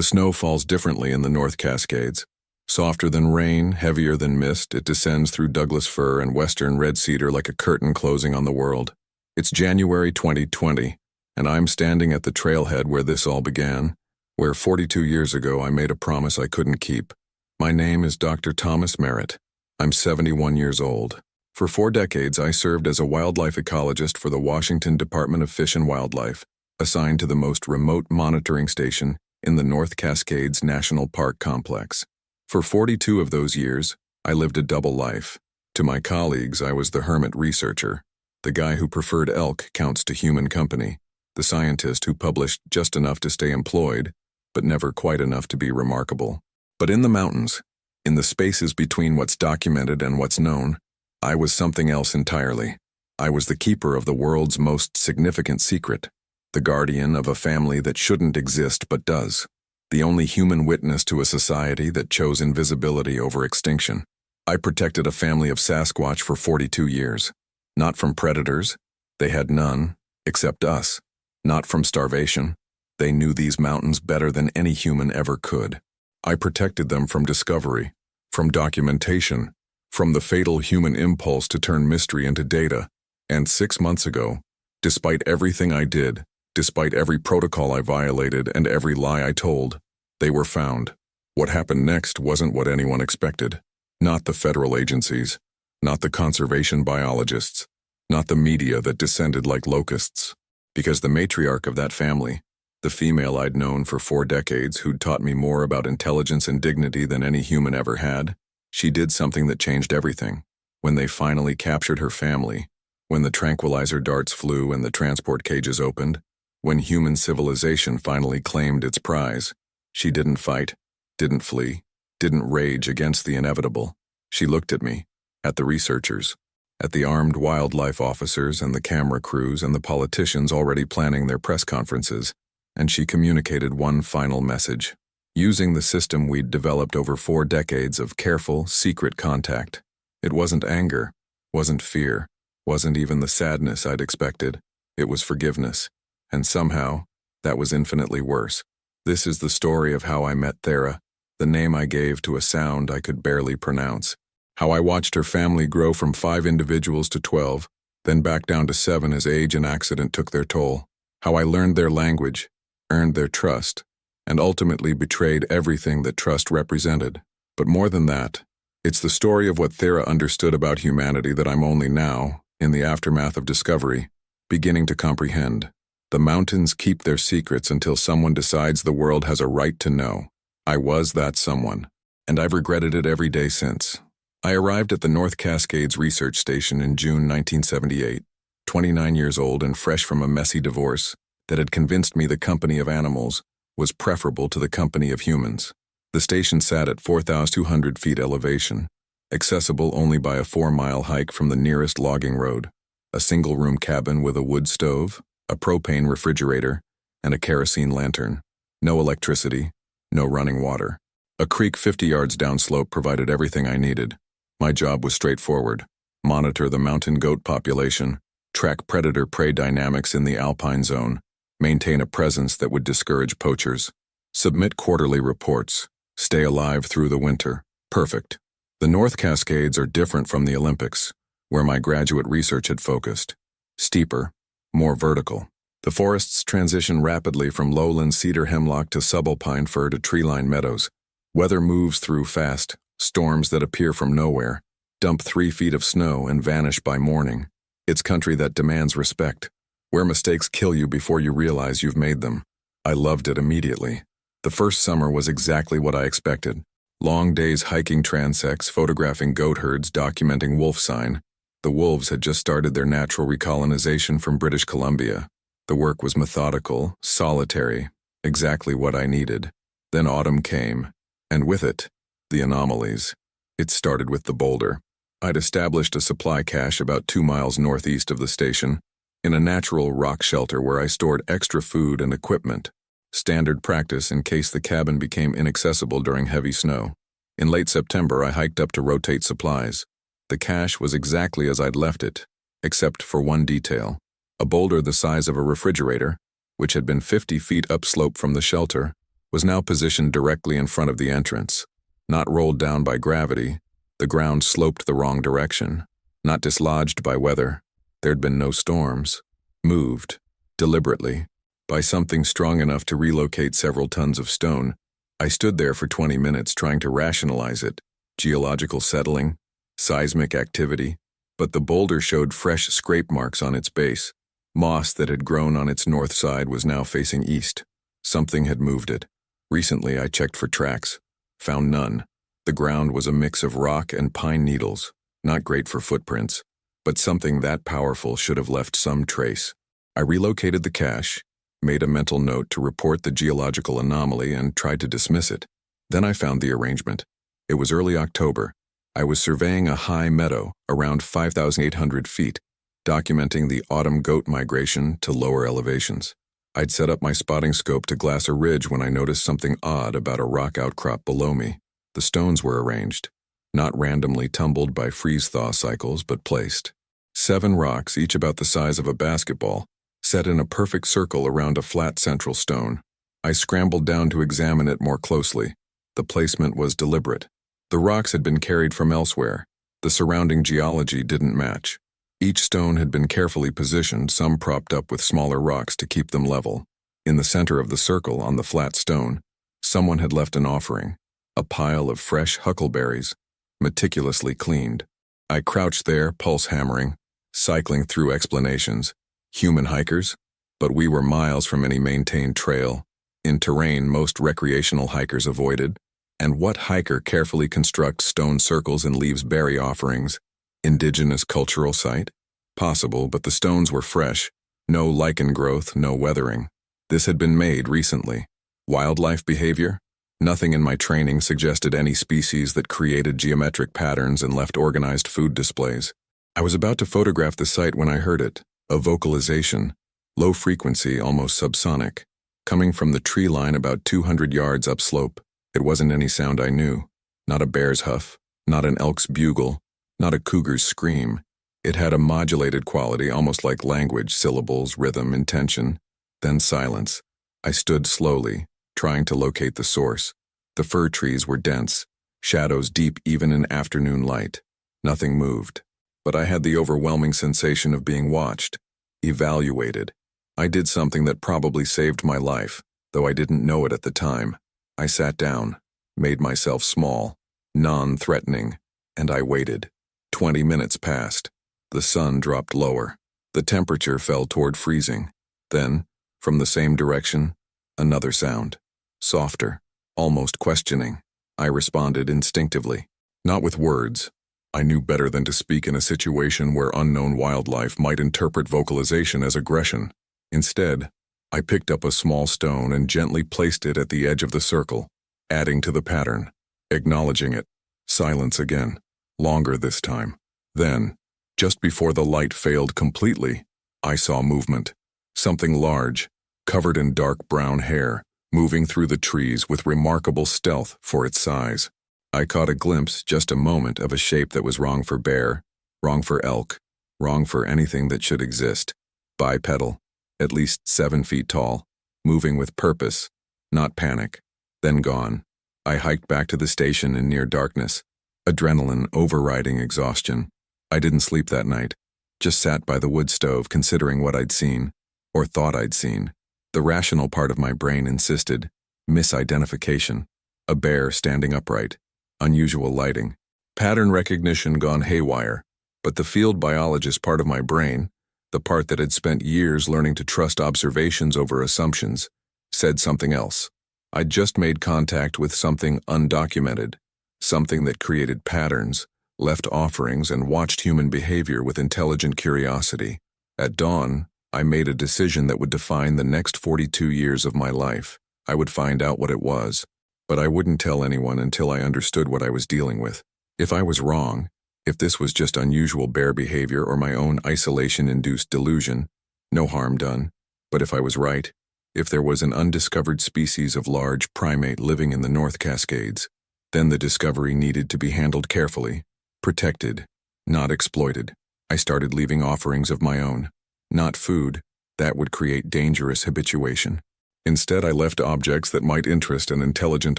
The snow falls differently in the North Cascades. Softer than rain, heavier than mist, it descends through Douglas fir and western red cedar like a curtain closing on the world. It's January 2020, and I'm standing at the trailhead where this all began, where 42 years ago I made a promise I couldn't keep. My name is Dr. Thomas Merritt. I'm 71 years old. For 4 decades, I served as a wildlife ecologist for the Washington Department of Fish and Wildlife, assigned to the most remote monitoring station in the North Cascades National Park Complex. For 42 of those years, I lived a double life. To my colleagues, I was the hermit researcher, the guy who preferred elk counts to human company, the scientist who published just enough to stay employed, but never quite enough to be remarkable. But in the mountains, in the spaces between what's documented and what's known, I was something else entirely. I was the keeper of the world's most significant secret, the guardian of a family that shouldn't exist but does, the only human witness to a society that chose invisibility over extinction. I protected a family of Sasquatch for 42 years. Not from predators, they had none, except us. Not from starvation, they knew these mountains better than any human ever could. I protected them from discovery, from documentation, from the fatal human impulse to turn mystery into data. And 6 months ago, despite everything I did, despite every protocol I violated and every lie I told, they were found. What happened next wasn't what anyone expected. Not the federal agencies, not the conservation biologists, not the media that descended like locusts. Because the matriarch of that family, the female I'd known for 4 decades who'd taught me more about intelligence and dignity than any human ever had, she did something that changed everything. When they finally captured her family, when the tranquilizer darts flew and the transport cages opened, when human civilization finally claimed its prize, she didn't fight, didn't flee, didn't rage against the inevitable. She looked at me, at the researchers, at the armed wildlife officers and the camera crews and the politicians already planning their press conferences, and she communicated one final message, using the system we'd developed over 4 decades of careful, secret contact. It wasn't anger, wasn't fear, wasn't even the sadness I'd expected. It was forgiveness. And somehow, that was infinitely worse. This is the story of how I met Thera, the name I gave to a sound I could barely pronounce. How I watched her family grow from 5 individuals to 12, then back down to 7 as age and accident took their toll. How I learned their language, earned their trust, and ultimately betrayed everything that trust represented. But more than that, it's the story of what Thera understood about humanity that I'm only now, in the aftermath of discovery, beginning to comprehend. The mountains keep their secrets until someone decides the world has a right to know. I was that someone, and I've regretted it every day since. I arrived at the North Cascades Research Station in June 1978, 29 years old and fresh from a messy divorce that had convinced me the company of animals was preferable to the company of humans. The station sat at 4,200 feet elevation, accessible only by a 4-mile hike from the nearest logging road, a single-room cabin with a wood stove, a propane refrigerator, and a kerosene lantern. No electricity, no running water. A creek 50 yards downslope provided everything I needed. My job was straightforward: monitor the mountain goat population, track predator-prey dynamics in the alpine zone, maintain a presence that would discourage poachers, submit quarterly reports, stay alive through the winter. Perfect. The North Cascades are different from the Olympics, where my graduate research had focused. Steeper, more vertical. The forests transition rapidly from lowland cedar hemlock to subalpine fir to tree-lined meadows. Weather moves through fast, storms that appear from nowhere, dump 3 feet of snow and vanish by morning. It's country that demands respect, where mistakes kill you before you realize you've made them. I loved it immediately. The first summer was exactly what I expected. Long days hiking transects, photographing goat herds, documenting wolf sign. The wolves had just started their natural recolonization from British Columbia. The work was methodical, solitary, exactly what I needed. Then autumn came, and with it, the anomalies. It started with the boulder. I'd established a supply cache about 2 miles northeast of the station, in a natural rock shelter where I stored extra food and equipment, standard practice in case the cabin became inaccessible during heavy snow. In late September, I hiked up to rotate supplies. The cache was exactly as I'd left it, except for one detail: a boulder the size of a refrigerator, which had been 50 feet upslope from the shelter, was now positioned directly in front of the entrance. Not rolled down by gravity, the ground sloped the wrong direction. Not dislodged by weather, there'd been no storms. Moved, deliberately, by something strong enough to relocate several tons of stone. I stood there for 20 minutes trying to rationalize it. Geological settling, seismic activity, but the boulder showed fresh scrape marks on its base. Moss that had grown on its north side was now facing east. Something had moved it. Recently I checked for tracks. Found none. The ground was a mix of rock and pine needles. Not great for footprints, but something that powerful should have left some trace. I relocated the cache, made a mental note to report the geological anomaly, and tried to dismiss it. Then I found the arrangement. It was early October. I was surveying a high meadow around 5,800 feet, documenting the autumn goat migration to lower elevations. I'd set up my spotting scope to glass a ridge when I noticed something odd about a rock outcrop below me. The stones were arranged, not randomly tumbled by freeze-thaw cycles, but placed. 7 rocks, each about the size of a basketball, set in a perfect circle around a flat central stone. I scrambled down to examine it more closely. The placement was deliberate. The rocks had been carried from elsewhere. The surrounding geology didn't match. Each stone had been carefully positioned, some propped up with smaller rocks to keep them level. In the center of the circle, on the flat stone, someone had left an offering, a pile of fresh huckleberries, meticulously cleaned. I crouched there, pulse hammering, cycling through explanations. Human hikers? But we were miles from any maintained trail, in terrain most recreational hikers avoided. And what hiker carefully constructs stone circles and leaves berry offerings? Indigenous cultural site? Possible, but the stones were fresh. No lichen growth, no weathering. This had been made recently. Wildlife behavior? Nothing in my training suggested any species that created geometric patterns and left organized food displays. I was about to photograph the site when I heard it. A vocalization, low frequency, almost subsonic, coming from the tree line about 200 yards upslope. It wasn't any sound I knew. Not a bear's huff, not an elk's bugle, not a cougar's scream. It had a modulated quality, almost like language, syllables, rhythm, intention. Then silence. I stood slowly, trying to locate the source. The fir trees were dense, shadows deep even in afternoon light. Nothing moved. But I had the overwhelming sensation of being watched, evaluated. I did something that probably saved my life, though I didn't know it at the time. I sat down, made myself small, non-threatening, and I waited. 20 minutes passed. The sun dropped lower. The temperature fell toward freezing. Then, from the same direction, another sound. Softer, almost questioning. I responded instinctively. Not with words. I knew better than to speak in a situation where unknown wildlife might interpret vocalization as aggression. Instead, I picked up a small stone and gently placed it at the edge of the circle, adding to the pattern, acknowledging it. Silence again, longer this time. Then, just before the light failed completely, I saw movement. Something large, covered in dark brown hair, moving through the trees with remarkable stealth for its size. I caught a glimpse, just a moment, of a shape that was wrong for bear, wrong for elk, wrong for anything that should exist. Bipedal, at least 7 feet tall, moving with purpose, not panic. Then gone. I hiked back to the station in near darkness, adrenaline overriding exhaustion. I didn't sleep that night, just sat by the wood stove considering what I'd seen, or thought I'd seen. The rational part of my brain insisted, misidentification, a bear standing upright, unusual lighting, pattern recognition gone haywire. But the field biologist part of my brain, the part that had spent years learning to trust observations over assumptions, said something else. I'd just made contact with something undocumented, something that created patterns, left offerings, and watched human behavior with intelligent curiosity. At dawn, I made a decision that would define the next 42 years of my life. I would find out what it was, but I wouldn't tell anyone until I understood what I was dealing with. If I was wrong, if this was just unusual bear behavior or my own isolation-induced delusion, no harm done. But if I was right, if there was an undiscovered species of large primate living in the North Cascades, then the discovery needed to be handled carefully, protected, not exploited. I started leaving offerings of my own. Not food, that would create dangerous habituation. Instead, I left objects that might interest an intelligent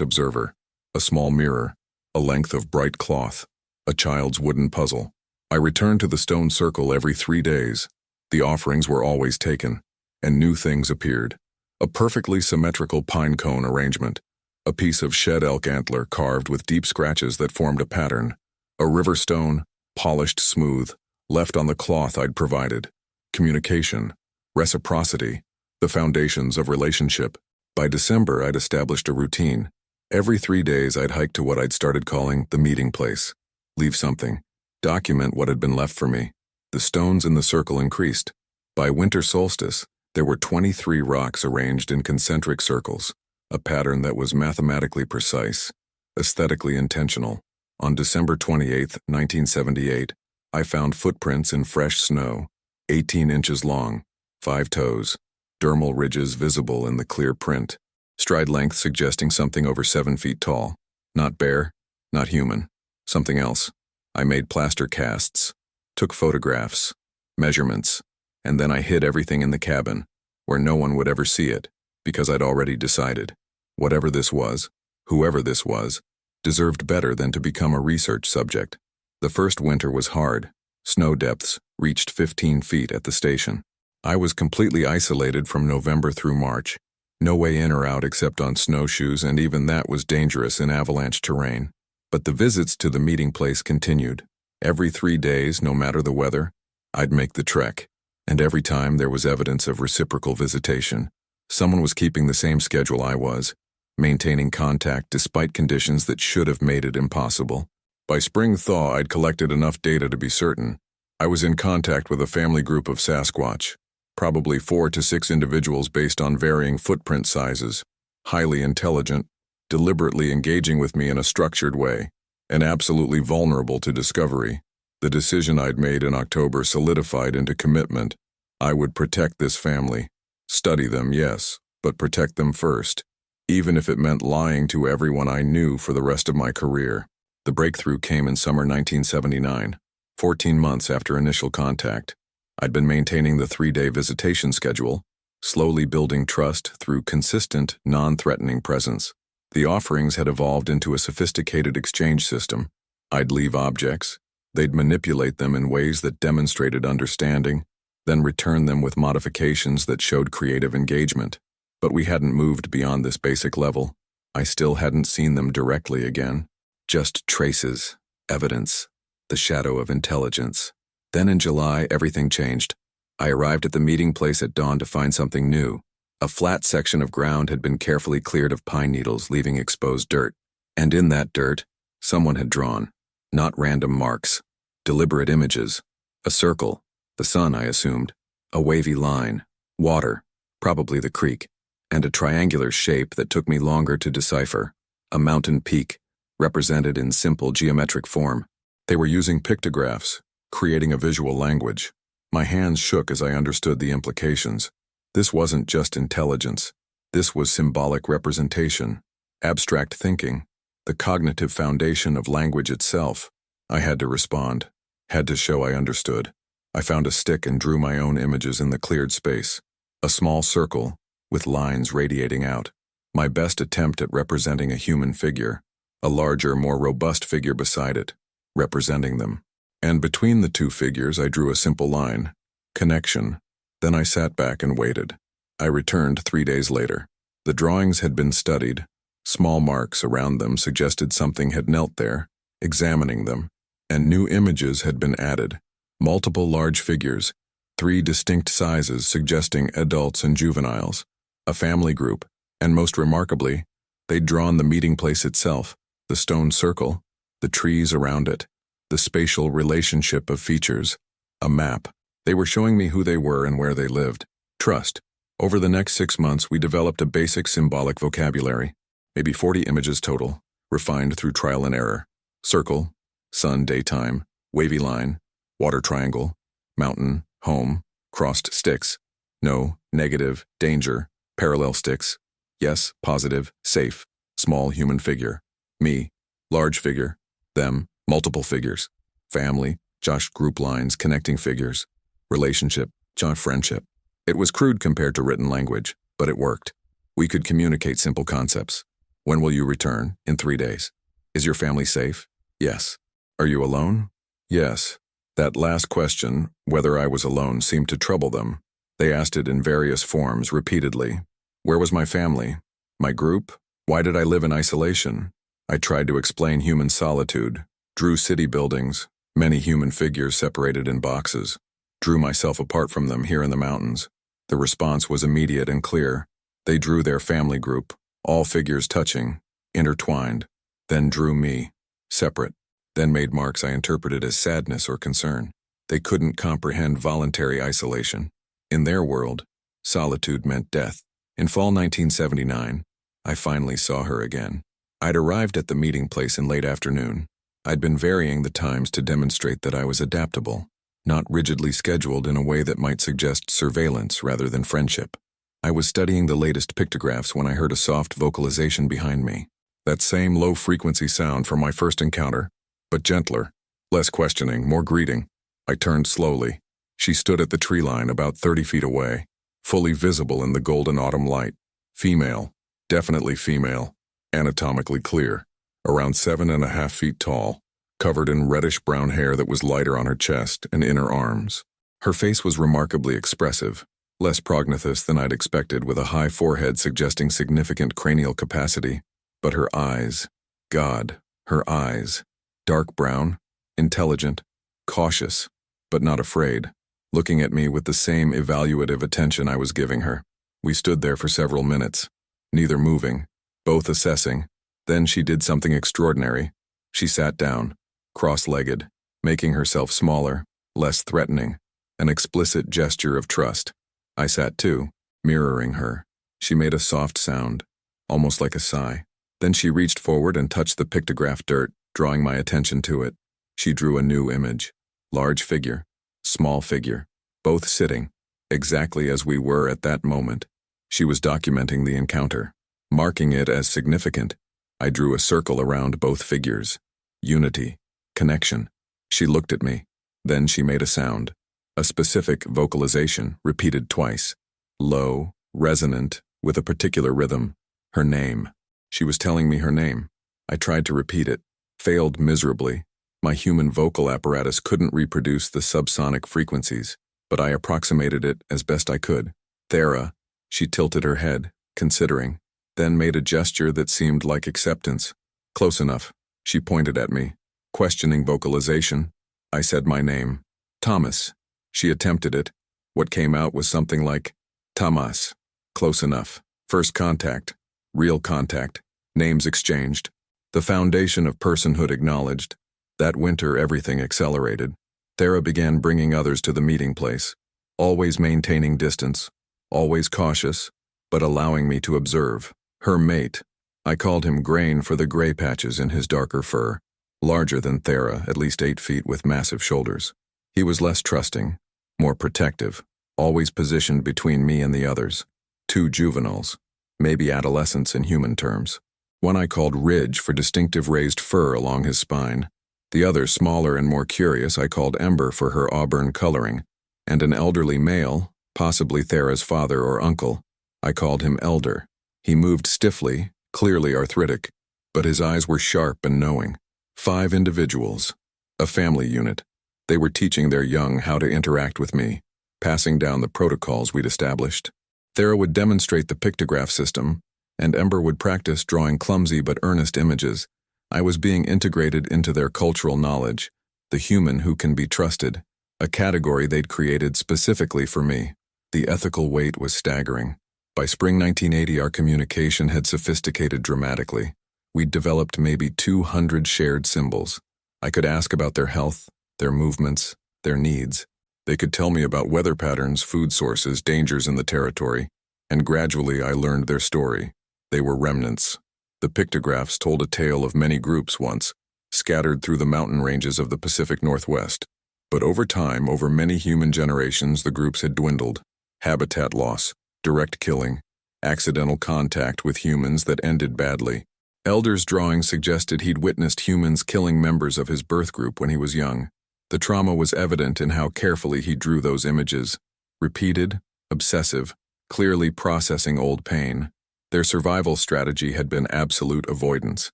observer. A small mirror, a length of bright cloth, a child's wooden puzzle. I returned to the stone circle every 3 days. The offerings were always taken, and new things appeared. A perfectly symmetrical pine cone arrangement, a piece of shed elk antler carved with deep scratches that formed a pattern, a river stone, polished smooth, left on the cloth I'd provided. Communication, reciprocity, the foundations of relationship. By December, I'd established a routine. Every 3 days, I'd hike to what I'd started calling the meeting place. Leave something. Document what had been left for me. The stones in the circle increased. By winter solstice, there were 23 rocks arranged in concentric circles, a pattern that was mathematically precise, aesthetically intentional. On December 28, 1978, I found footprints in fresh snow, 18 inches long, 5 toes, dermal ridges visible in the clear print, stride length suggesting something over 7 feet tall. Not bear, not human, something else. I made plaster casts, took photographs, measurements, and then I hid everything in the cabin, where no one would ever see it, because I'd already decided. Whatever this was, whoever this was, deserved better than to become a research subject. The first winter was hard. Snow depths reached 15 feet at the station. I was completely isolated from November through March. No way in or out except on snowshoes, and even that was dangerous in avalanche terrain. But the visits to the meeting place continued. Every 3 days, no matter the weather, I'd make the trek. And every time there was evidence of reciprocal visitation. Someone was keeping the same schedule I was, maintaining contact despite conditions that should have made it impossible. By spring thaw, I'd collected enough data to be certain. I was in contact with a family group of Sasquatch, probably 4 to 6 individuals based on varying footprint sizes, highly intelligent, deliberately engaging with me in a structured way, and absolutely vulnerable to discovery. The decision I'd made in October solidified into commitment. I would protect this family. Study them, yes, but protect them first, even if it meant lying to everyone I knew for the rest of my career. The breakthrough came in summer 1979, 14 months after initial contact. I'd been maintaining the 3-day visitation schedule, slowly building trust through consistent, non-threatening presence. The offerings had evolved into a sophisticated exchange system. I'd leave objects. They'd manipulate them in ways that demonstrated understanding, then return them with modifications that showed creative engagement. But we hadn't moved beyond this basic level. I still hadn't seen them directly again. Just traces, evidence, the shadow of intelligence. Then in July, everything changed. I arrived at the meeting place at dawn to find something new. A flat section of ground had been carefully cleared of pine needles, leaving exposed dirt. And in that dirt, someone had drawn, not random marks, deliberate images. A circle, the sun, I assumed, a wavy line, water, probably the creek, and a triangular shape that took me longer to decipher, a mountain peak, represented in simple geometric form. They were using pictographs, creating a visual language. My hands shook as I understood the implications. This wasn't just intelligence. This was symbolic representation, abstract thinking, the cognitive foundation of language itself. I had to respond, had to show I understood. I found a stick and drew my own images in the cleared space. A small circle, with lines radiating out. My best attempt at representing a human figure, a larger, more robust figure beside it, representing them. And between the two figures, I drew a simple line, connection. Then I sat back and waited. I returned 3 days later. The drawings had been studied. Small marks around them suggested something had knelt there, examining them, and new images had been added. Multiple large figures, 3 distinct sizes suggesting adults and juveniles, a family group, and most remarkably, they'd drawn the meeting place itself, the stone circle, the trees around it, the spatial relationship of features, a map. They were showing me who they were and where they lived. Trust. Over the next 6 months, we developed a basic symbolic vocabulary, maybe 40 images total, refined through trial and error. Circle, sun, daytime, wavy line, water triangle, mountain, home, crossed sticks, no, negative, danger, parallel sticks, yes, positive, safe, small human figure, me, large figure, them, multiple figures, family, Josh group lines, connecting figures, relationship, Josh friendship. It was crude compared to written language, but it worked. We could communicate simple concepts. When will you return? In 3 days. Is your family safe? Yes. Are you alone? Yes. That last question, whether I was alone, seemed to trouble them. They asked it in various forms, repeatedly. Where was my family? My group? Why did I live in isolation? I tried to explain human solitude, drew city buildings, many human figures separated in boxes, drew myself apart from them here in the mountains. The response was immediate and clear. They drew their family group, all figures touching, intertwined, then drew me, separate, then made marks I interpreted as sadness or concern. They couldn't comprehend voluntary isolation. In their world, solitude meant death. In fall 1979, I finally saw her again. I'd arrived at the meeting place in late afternoon. I'd been varying the times to demonstrate that I was adaptable, not rigidly scheduled in a way that might suggest surveillance rather than friendship. I was studying the latest pictographs when I heard a soft vocalization behind me. That same low-frequency sound from my first encounter, but gentler, less questioning, more greeting. I turned slowly. She stood at the tree line about 30 feet away, fully visible in the golden autumn light. Female, definitely female, anatomically clear, around 7.5 feet tall, covered in reddish-brown hair that was lighter on her chest and inner arms. Her face was remarkably expressive, less prognathous than I'd expected, with a high forehead suggesting significant cranial capacity. But her eyes, God, her eyes, dark brown, intelligent, cautious, but not afraid, looking at me with the same evaluative attention I was giving her. We stood there for several minutes, neither moving, both assessing. Then she did something extraordinary. She sat down, cross-legged, making herself smaller, less threatening, an explicit gesture of trust. I sat too, mirroring her. She made a soft sound, almost like a sigh. Then she reached forward and touched the pictograph dirt, drawing my attention to it. She drew a new image. Large figure, small figure, both sitting, exactly as we were at that moment. She was documenting the encounter, marking it as significant. I drew a circle around both figures. Unity, connection. She looked at me. Then she made a sound. A specific vocalization, repeated twice. Low, resonant, with a particular rhythm. Her name. She was telling me her name. I tried to repeat it, failed miserably. My human vocal apparatus couldn't reproduce the subsonic frequencies, but I approximated it as best I could. Thera. She tilted her head, considering, then made a gesture that seemed like acceptance. Close enough. She pointed at me, questioning vocalization. I said my name. Thomas. She attempted it. What came out was something like, Tamas. Close enough. First contact. Real contact. Names exchanged. The foundation of personhood acknowledged. That winter everything accelerated. Thera began bringing others to the meeting place, always maintaining distance, always cautious, but allowing me to observe. Her mate. I called him Grain for the gray patches in his darker fur. Larger than Thera, at least 8 feet with massive shoulders. He was less trusting, more protective, always positioned between me and the others. 2 juveniles, maybe adolescents in human terms. One I called Ridge for distinctive raised fur along his spine. The other, smaller and more curious, I called Ember for her auburn coloring. And an elderly male, possibly Thera's father or uncle, I called him Elder. He moved stiffly, clearly arthritic, but his eyes were sharp and knowing. 5 individuals, a family unit. They were teaching their young how to interact with me, passing down the protocols we'd established. Thera would demonstrate the pictograph system, and Ember would practice drawing clumsy but earnest images. I was being integrated into their cultural knowledge, the human who can be trusted, a category they'd created specifically for me. The ethical weight was staggering. By spring 1980, our communication had sophisticated dramatically. We'd developed maybe 200 shared symbols. I could ask about their health, their movements, their needs. They could tell me about weather patterns, food sources, dangers in the territory, and gradually I learned their story. They were remnants. The pictographs told a tale of many groups once, scattered through the mountain ranges of the Pacific Northwest. But over time, over many human generations, the groups had dwindled. Habitat loss, direct killing, accidental contact with humans that ended badly. Elder's drawing suggested he'd witnessed humans killing members of his birth group when he was young. The trauma was evident in how carefully he drew those images. Repeated, obsessive, clearly processing old pain. Their survival strategy had been absolute avoidance.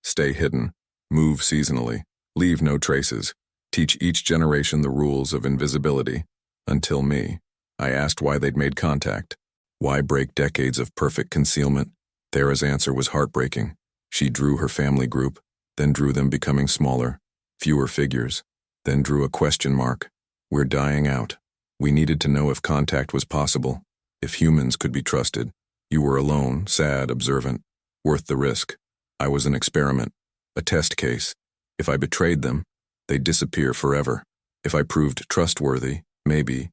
Stay hidden, move seasonally, leave no traces, teach each generation the rules of invisibility. Until me. I asked why they'd made contact. Why break decades of perfect concealment? Thera's answer was heartbreaking. She drew her family group, then drew them becoming smaller, fewer figures, then drew a question mark. We're dying out. We needed to know if contact was possible, if humans could be trusted. You were alone, sad, observant, worth the risk. I was an experiment, a test case. If I betrayed them, they'd disappear forever. If I proved trustworthy, maybe,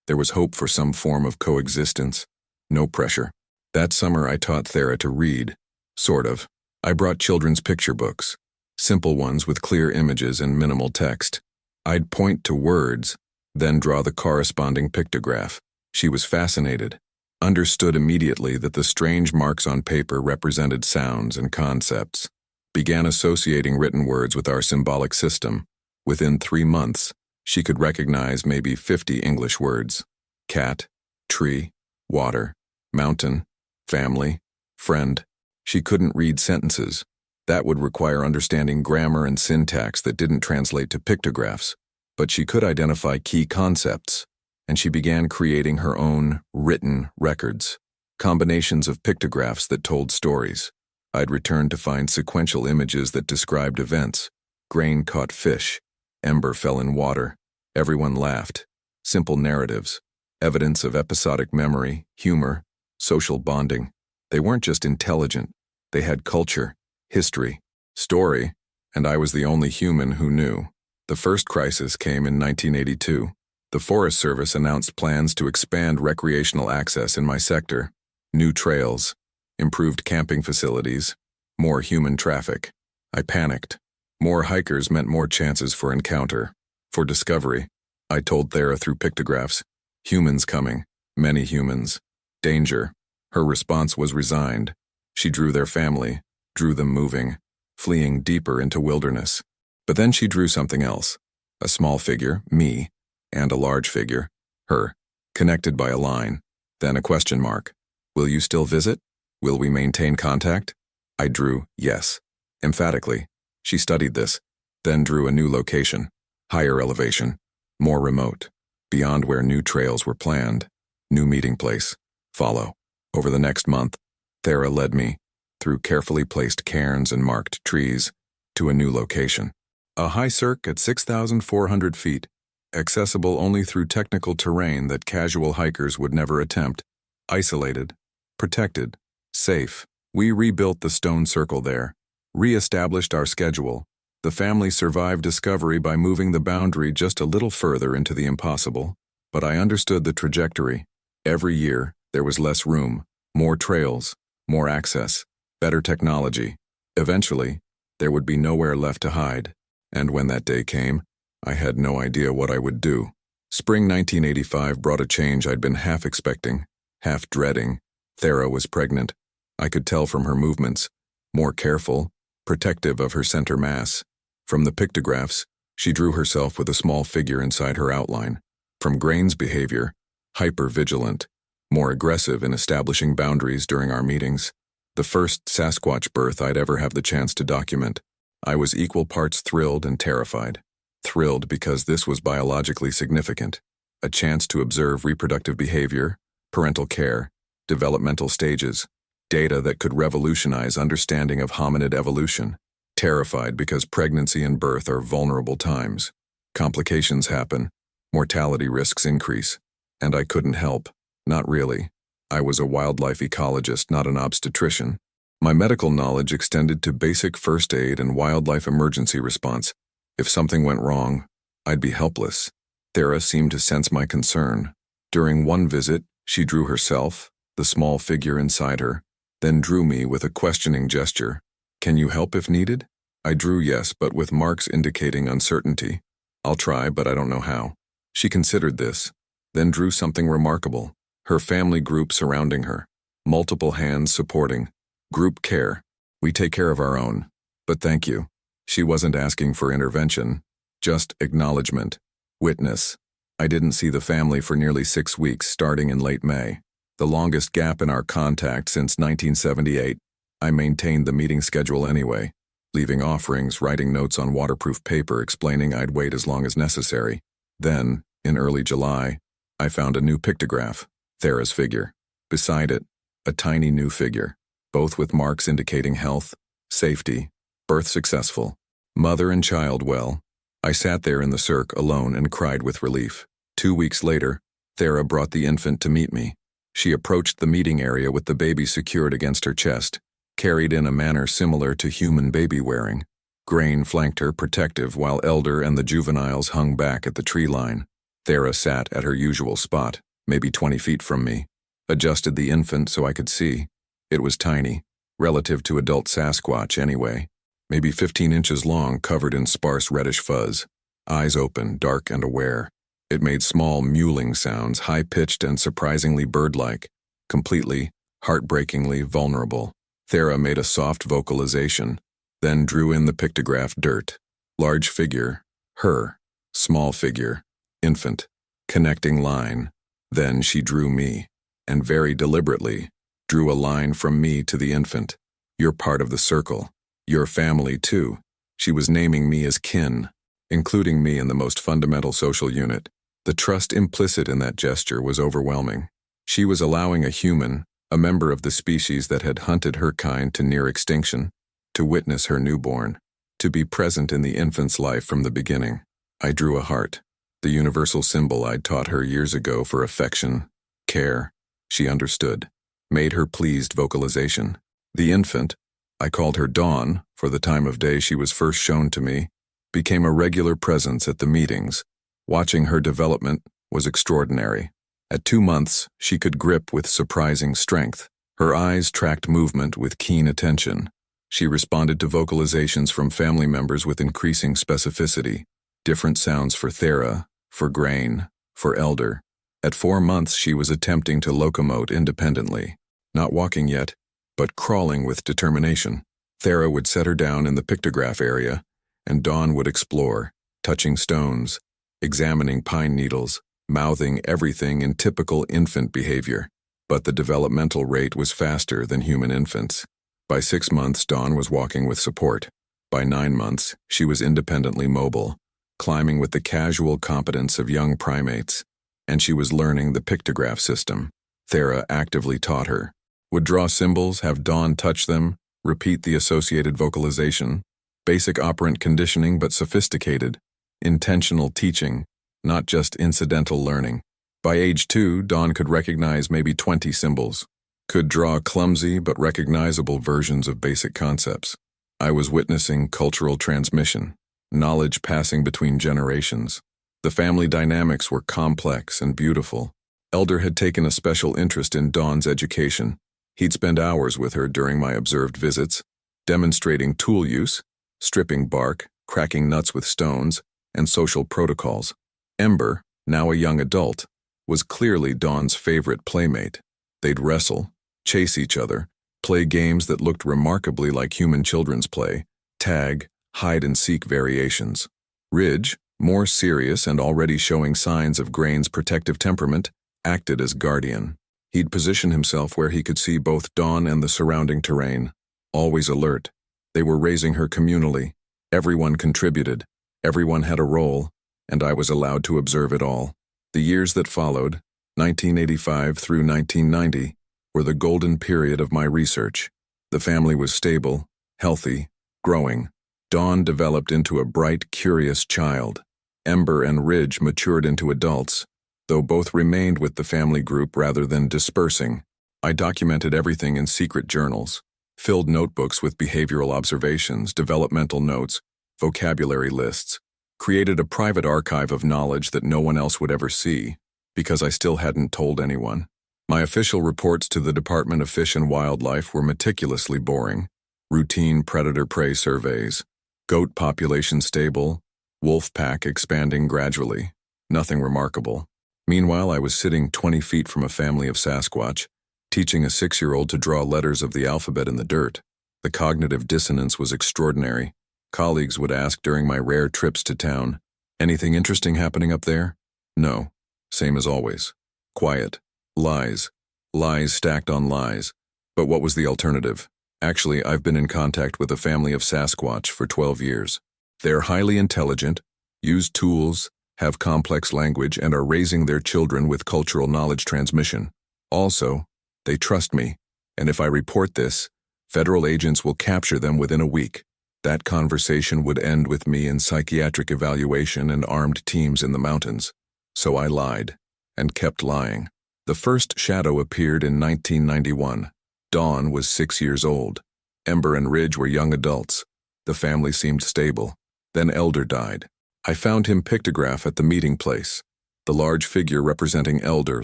there was hope for some form of coexistence. No pressure. That summer I taught Thera to read. Sort of. I brought children's picture books. Simple ones with clear images and minimal text. I'd point to words, then draw the corresponding pictograph. She was fascinated. Understood immediately that the strange marks on paper represented sounds and concepts. Began associating written words with our symbolic system. Within 3 months, she could recognize maybe 50 English words. Cat, tree, water, mountain, family, friend. She couldn't read sentences. That would require understanding grammar and syntax that didn't translate to pictographs. But she could identify key concepts, and she began creating her own written records, combinations of pictographs that told stories. I'd return to find sequential images that described events. Grain caught fish. Ember fell in water. Everyone laughed. Simple narratives. Evidence of episodic memory, humor, social bonding. They weren't just intelligent. They had culture, history, story, and I was the only human who knew. The first crisis came in 1982. The Forest Service announced plans to expand recreational access in my sector. New trails, improved camping facilities, more human traffic. I panicked. More hikers meant more chances for encounter, for discovery. I told Thera through pictographs. Humans coming, many humans. Danger. Her response was resigned. She drew their family, drew them moving, fleeing deeper into wilderness. But then she drew something else. A small figure, me, and a large figure, her, connected by a line. Then a question mark. Will you still visit? Will we maintain contact? I drew yes, emphatically. She studied this, then drew a new location, higher elevation, more remote, beyond where new trails were planned, new meeting place, follow. Over the next month, Thera led me, through carefully placed cairns and marked trees, to a new location. A high cirque at 6,400 feet, accessible only through technical terrain that casual hikers would never attempt. Isolated, protected, safe. We rebuilt the stone circle there, re-established our schedule. The family survived discovery by moving the boundary just a little further into the impossible, but I understood the trajectory. Every year, there was less room, more trails, more access, better technology. Eventually, there would be nowhere left to hide. And when that day came, I had no idea what I would do. Spring 1985 brought a change I'd been half expecting, half dreading. Thera was pregnant. I could tell from her movements, more careful, protective of her center mass. From the pictographs, she drew herself with a small figure inside her outline. From Grain's behavior, hyper-vigilant, more aggressive in establishing boundaries during our meetings. The first Sasquatch birth I'd ever have the chance to document. I was equal parts thrilled and terrified. Thrilled because this was biologically significant. A chance to observe reproductive behavior, parental care, developmental stages, data that could revolutionize understanding of hominid evolution. Terrified because pregnancy and birth are vulnerable times. Complications happen, mortality risks increase, and I couldn't help. Not really. I was a wildlife ecologist, not an obstetrician. My medical knowledge extended to basic first aid and wildlife emergency response. If something went wrong, I'd be helpless. Thera seemed to sense my concern. During one visit, she drew herself, the small figure inside her, then drew me with a questioning gesture. Can you help if needed? I drew yes, but with marks indicating uncertainty. I'll try, but I don't know how. She considered this, then drew something remarkable. Her family group surrounding her, multiple hands supporting, group care. We take care of our own. But thank you. She wasn't asking for intervention, just acknowledgement, witness. I didn't see the family for nearly 6 weeks starting in late May. The longest gap in our contact since 1978. I maintained the meeting schedule anyway, leaving offerings, writing notes on waterproof paper explaining I'd wait as long as necessary. Then, in early July, I found a new pictograph, Thera's figure. Beside it, a tiny new figure, both with marks indicating health, safety, birth successful, mother and child well. I sat there in the cirque alone and cried with relief. 2 weeks later, Thera brought the infant to meet me. She approached the meeting area with the baby secured against her chest, carried in a manner similar to human baby wearing. Grain flanked her, protective, while Elder and the juveniles hung back at the tree line. Thera sat at her usual spot, maybe 20 feet from me, adjusted the infant so I could see. It was tiny, relative to adult Sasquatch anyway, maybe 15 inches long, covered in sparse reddish fuzz, eyes open, dark and aware. It made small mewling sounds, high-pitched and surprisingly bird-like, completely, heartbreakingly vulnerable. Thera made a soft vocalization, then drew in the pictograph dirt. Large figure, her. Small figure, infant. Connecting line. Then she drew me, and very deliberately, drew a line from me to the infant. You're part of the circle. Your family, too. She was naming me as kin, including me in the most fundamental social unit. The trust implicit in that gesture was overwhelming. She was allowing a human, a member of the species that had hunted her kind to near extinction, to witness her newborn, to be present in the infant's life from the beginning. I drew a heart, the universal symbol I'd taught her years ago for affection, care. She understood, made her pleased vocalization. The infant, I called her Dawn for the time of day she was first shown to me, became a regular presence at the meetings. Watching her development was extraordinary. At 2 months, she could grip with surprising strength. Her eyes tracked movement with keen attention. She responded to vocalizations from family members with increasing specificity. Different sounds for Thera, for Grain, for Elder. At 4 months, she was attempting to locomote independently. Not walking yet, but crawling with determination. Thera would set her down in the pictograph area, and Dawn would explore, touching stones, examining pine needles, mouthing everything in typical infant behavior. But the developmental rate was faster than human infants. By 6 months, Dawn was walking with support. By 9 months, she was independently mobile, climbing with the casual competence of young primates. And she was learning the pictograph system. Thera actively taught her. Would draw symbols, have Dawn touch them, repeat the associated vocalization. Basic operant conditioning, but sophisticated. Intentional teaching, not just incidental learning. By age 2, Dawn could recognize maybe 20 symbols, could draw clumsy but recognizable versions of basic concepts. I was witnessing cultural transmission, knowledge passing between generations. The family dynamics were complex and beautiful. Elder had taken a special interest in Dawn's education. He'd spend hours with her during my observed visits, demonstrating tool use, stripping bark, cracking nuts with stones, and social protocols. Ember, now a young adult, was clearly Dawn's favorite playmate. They'd wrestle, chase each other, play games that looked remarkably like human children's play, tag, hide-and-seek variations. Ridge, more serious and already showing signs of Grain's protective temperament, acted as guardian. He'd position himself where he could see both Dawn and the surrounding terrain, always alert. They were raising her communally. Everyone contributed. Everyone had a role, and I was allowed to observe it all. The years that followed, 1985 through 1990, were the golden period of my research. The family was stable, healthy, growing. Dawn developed into a bright, curious child. Ember and Ridge matured into adults, though both remained with the family group rather than dispersing. I documented everything in secret journals, filled notebooks with behavioral observations, developmental notes, vocabulary lists, created a private archive of knowledge that no one else would ever see, because I still hadn't told anyone. My official reports to the Department of Fish and Wildlife were meticulously boring. Routine predator-prey surveys, goat population stable, wolf pack expanding gradually, nothing remarkable. Meanwhile, I was sitting 20 feet from a family of Sasquatch, teaching a 6-year-old to draw letters of the alphabet in the dirt. The cognitive dissonance was extraordinary. Colleagues would ask during my rare trips to town, "Anything interesting happening up there?" No. Same as always. Quiet. Lies. Lies stacked on lies. But what was the alternative? Actually, I've been in contact with a family of Sasquatch for 12 years. They're highly intelligent, use tools, have complex language, and are raising their children with cultural knowledge transmission. Also, they trust me, and if I report this, federal agents will capture them within a week. That conversation would end with me in psychiatric evaluation and armed teams in the mountains. So I lied, and kept lying. The first shadow appeared in 1991. Dawn was 6 years old. Ember and Ridge were young adults. The family seemed stable. Then Elder died. I found him pictograph at the meeting place. The large figure representing Elder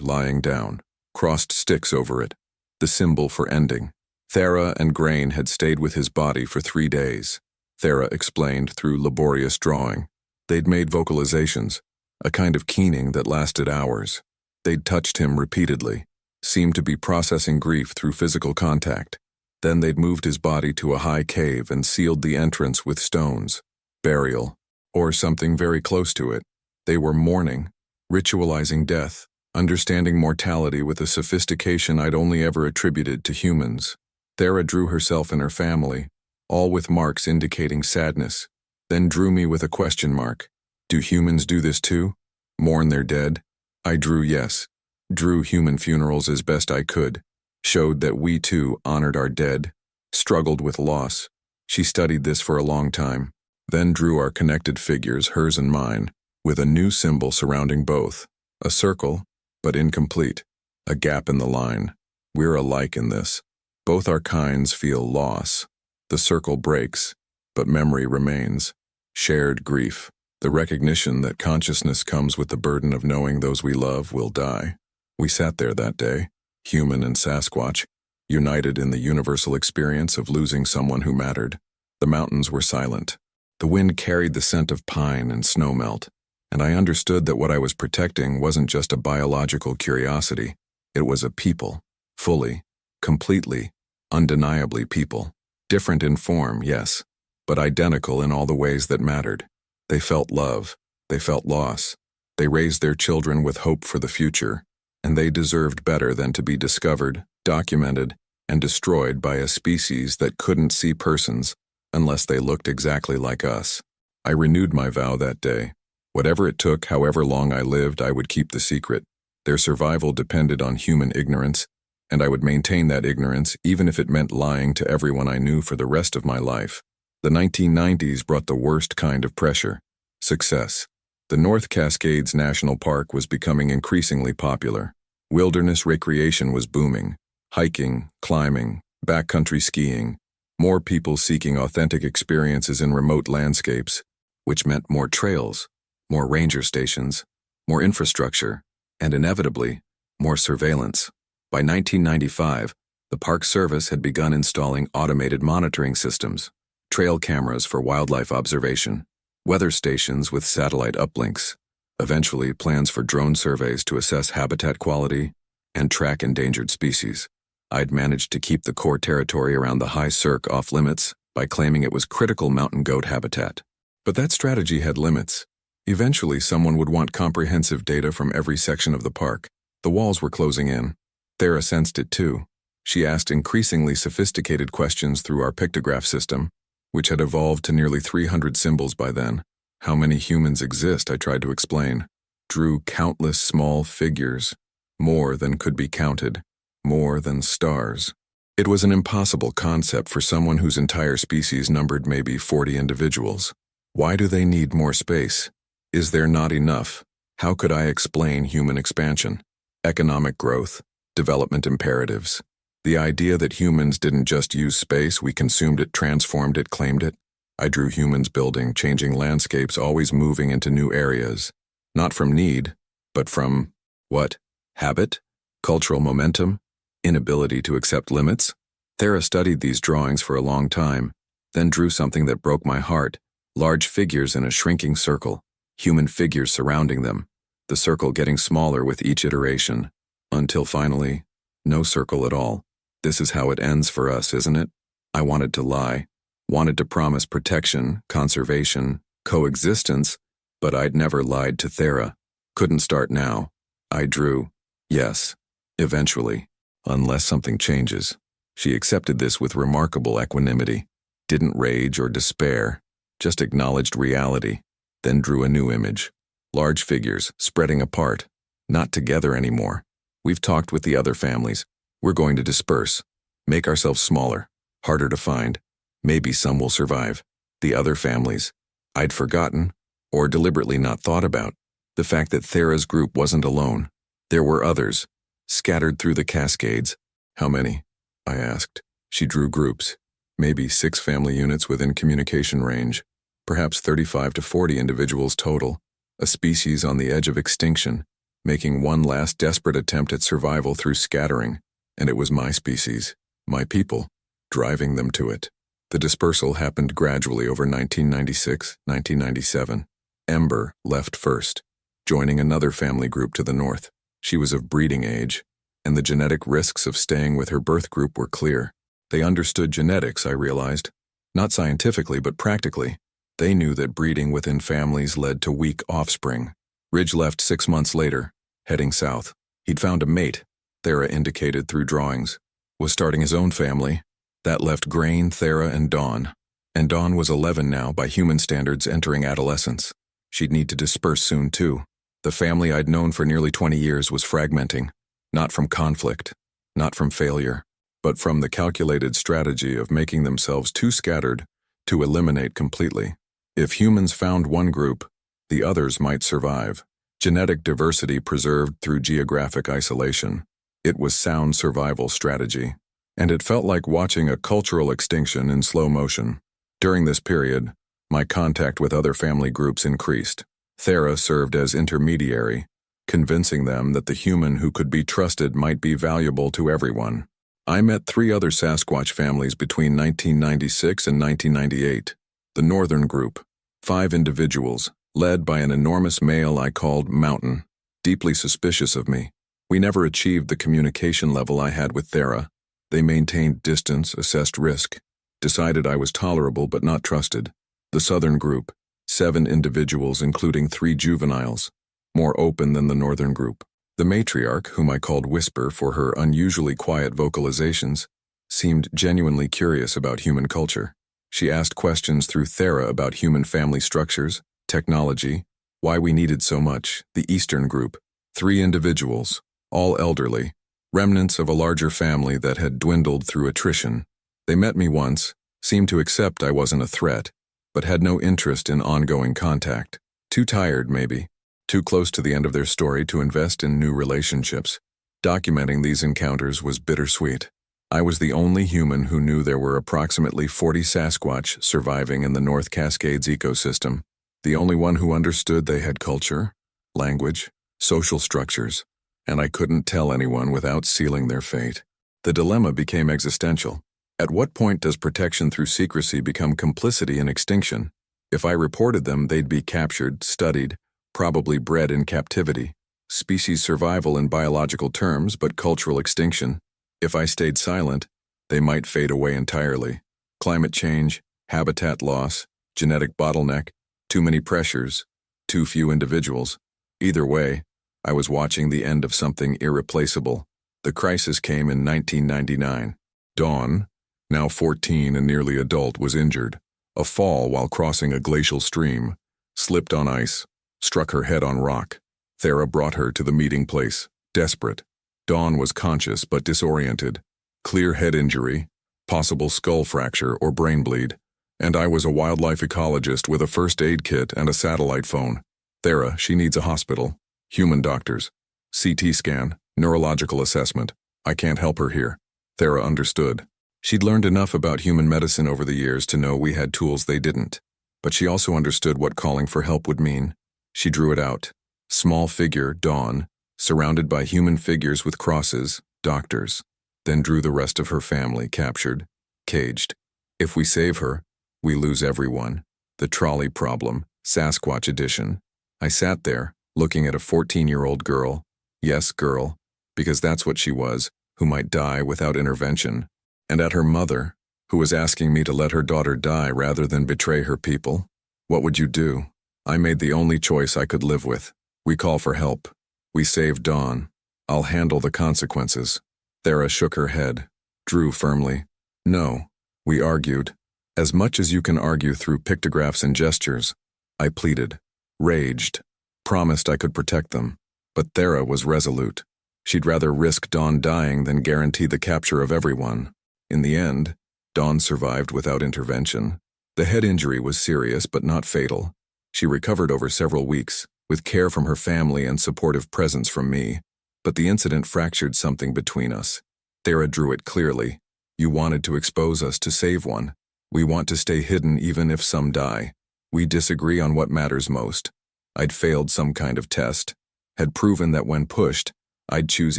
lying down, crossed sticks over it, the symbol for ending. Thera and Grain had stayed with his body for 3 days. Thera explained through laborious drawing. They'd made vocalizations, a kind of keening that lasted hours. They'd touched him repeatedly, seemed to be processing grief through physical contact. Then they'd moved his body to a high cave and sealed the entrance with stones. Burial, or something very close to it. They were mourning, ritualizing death, understanding mortality with a sophistication I'd only ever attributed to humans. Thera drew herself and her family, all with marks indicating sadness, then drew me with a question mark. Do humans do this too? Mourn their dead? I drew yes. Drew human funerals as best I could. Showed that we too honored our dead. Struggled with loss. She studied this for a long time. Then drew our connected figures, hers and mine, with a new symbol surrounding both. A circle, but incomplete. A gap in the line. We're alike in this. Both our kinds feel loss. The circle breaks, but memory remains. Shared grief. The recognition that consciousness comes with the burden of knowing those we love will die. We sat there that day, human and Sasquatch, united in the universal experience of losing someone who mattered. The mountains were silent. The wind carried the scent of pine and snowmelt, and I understood that what I was protecting wasn't just a biological curiosity. It was a people, fully, completely, undeniably people. Different in form, yes, but identical in all the ways that mattered. They felt love, they felt loss, they raised their children with hope for the future, and they deserved better than to be discovered, documented, and destroyed by a species that couldn't see persons unless they looked exactly like us. I renewed my vow that day. Whatever it took, however long I lived, I would keep the secret. Their survival depended on human ignorance, and I would maintain that ignorance even if it meant lying to everyone I knew for the rest of my life. The 1990s brought the worst kind of pressure. Success. The North Cascades National Park was becoming increasingly popular. Wilderness recreation was booming. Hiking, climbing, backcountry skiing. More people seeking authentic experiences in remote landscapes, which meant more trails, more ranger stations, more infrastructure, and inevitably, more surveillance. By 1995, the Park Service had begun installing automated monitoring systems, trail cameras for wildlife observation, weather stations with satellite uplinks, eventually plans for drone surveys to assess habitat quality and track endangered species. I'd managed to keep the core territory around the High Cirque off limits by claiming it was critical mountain goat habitat. But that strategy had limits. Eventually, someone would want comprehensive data from every section of the park. The walls were closing in. Thera sensed it too. She asked increasingly sophisticated questions through our pictograph system, which had evolved to nearly 300 symbols by then. How many humans exist, I tried to explain. Drew countless small figures, more than could be counted, more than stars. It was an impossible concept for someone whose entire species numbered maybe 40 individuals. Why do they need more space? Is there not enough? How could I explain human expansion? Economic growth, development imperatives. The idea that humans didn't just use space, we consumed it, transformed it, claimed it. I drew humans building, changing landscapes, always moving into new areas. Not from need, but from, what? Habit? Cultural momentum? Inability to accept limits? Thera studied these drawings for a long time, then drew something that broke my heart. Large figures in a shrinking circle, human figures surrounding them, the circle getting smaller with each iteration, until finally, no circle at all. This is how it ends for us, isn't it? I wanted to lie, wanted to promise protection, conservation, coexistence, but I'd never lied to Thera. Couldn't start now. I drew, yes, eventually. unless something changes. She accepted this with remarkable equanimity, didn't rage or despair, just acknowledged reality, then drew a new image. Large figures, spreading apart, not together anymore. We've talked with the other families. We're going to disperse, make ourselves smaller, harder to find. Maybe some will survive. The other families, I'd forgotten, or deliberately not thought about. The fact that Thera's group wasn't alone. There were others, scattered through the Cascades. How many? I asked. She drew groups, maybe 6 family units within communication range, perhaps 35 to 40 individuals total, a species on the edge of extinction, making one last desperate attempt at survival through scattering, and it was my species, my people, driving them to it. The dispersal happened gradually over 1996, 1997. Ember left first, joining another family group to the north. She was of breeding age, and the genetic risks of staying with her birth group were clear. They understood genetics, I realized. Not scientifically, but practically. They knew that breeding within families led to weak offspring. Ridge left 6 months later, heading south. He'd found a mate, Thera indicated through drawings, was starting his own family. That left Grain, Thera, and Dawn. And Dawn was 11 now, by human standards, entering adolescence. She'd need to disperse soon, too. The family I'd known for nearly 20 years was fragmenting, not from conflict, not from failure, but from the calculated strategy of making themselves too scattered to eliminate completely. If humans found one group, the others might survive. Genetic diversity preserved through geographic isolation. It was sound survival strategy. And it felt like watching a cultural extinction in slow motion. During this period, my contact with other family groups increased. Thera served as intermediary, convincing them that the human who could be trusted might be valuable to everyone. I met 3 other Sasquatch families between 1996 and 1998. The Northern Group, 5 individuals, led by an enormous male I called Mountain, deeply suspicious of me. We never achieved the communication level I had with Thera. They maintained distance, assessed risk, decided I was tolerable but not trusted. The Southern Group, 7 individuals including 3 juveniles, more open than the Northern Group. The matriarch, whom I called Whisper for her unusually quiet vocalizations, seemed genuinely curious about human culture. She asked questions through Thera about human family structures, technology, why we needed so much. The Eastern Group, 3 individuals, all elderly, remnants of a larger family that had dwindled through attrition. They met me once, seemed to accept I wasn't a threat, but had no interest in ongoing contact. Too tired, maybe. Too close to the end of their story to invest in new relationships. Documenting these encounters was bittersweet. I was the only human who knew there were approximately 40 Sasquatch surviving in the North Cascades ecosystem. The only one who understood they had culture, language, social structures, and I couldn't tell anyone without sealing their fate. The dilemma became existential. At what point does protection through secrecy become complicity in extinction? If I reported them, they'd be captured, studied, probably bred in captivity. Species survival in biological terms, but cultural extinction. If I stayed silent, they might fade away entirely. Climate change, habitat loss, genetic bottleneck, too many pressures, too few individuals. Either way, I was watching the end of something irreplaceable. The crisis came in 1999. Dawn, now 14 and nearly adult, was injured. A fall while crossing a glacial stream. Slipped on ice. Struck her head on rock. Thera brought her to the meeting place, desperate. Dawn was conscious but disoriented. Clear head injury, possible skull fracture or brain bleed. And I was a wildlife ecologist with a first aid kit and a satellite phone. Thera, she needs a hospital. Human doctors. CT scan, neurological assessment. I can't help her here. Thera understood. She'd learned enough about human medicine over the years to know we had tools they didn't. But she also understood what calling for help would mean. She drew it out. Small figure, Dawn, surrounded by human figures with crosses, doctors. Then drew the rest of her family, captured, caged. If we save her, we lose everyone. The trolley problem, Sasquatch edition. I sat there, looking at a 14-year-old girl, yes, girl, because that's what she was, who might die without intervention, and at her mother, who was asking me to let her daughter die rather than betray her people. What would you do? I made the only choice I could live with. We call for help. We save Dawn. I'll handle the consequences. Thera shook her head. Drew firmly. No. We argued. As much as you can argue through pictographs and gestures. I pleaded. Raged. Promised I could protect them. But Thera was resolute. She'd rather risk Dawn dying than guarantee the capture of everyone. In the end, Dawn survived without intervention. The head injury was serious but not fatal. She recovered over several weeks, with care from her family and supportive presence from me. But the incident fractured something between us. Thera drew it clearly. You wanted to expose us to save one. We want to stay hidden even if some die. We disagree on what matters most. I'd failed some kind of test. Had proven that when pushed, I'd choose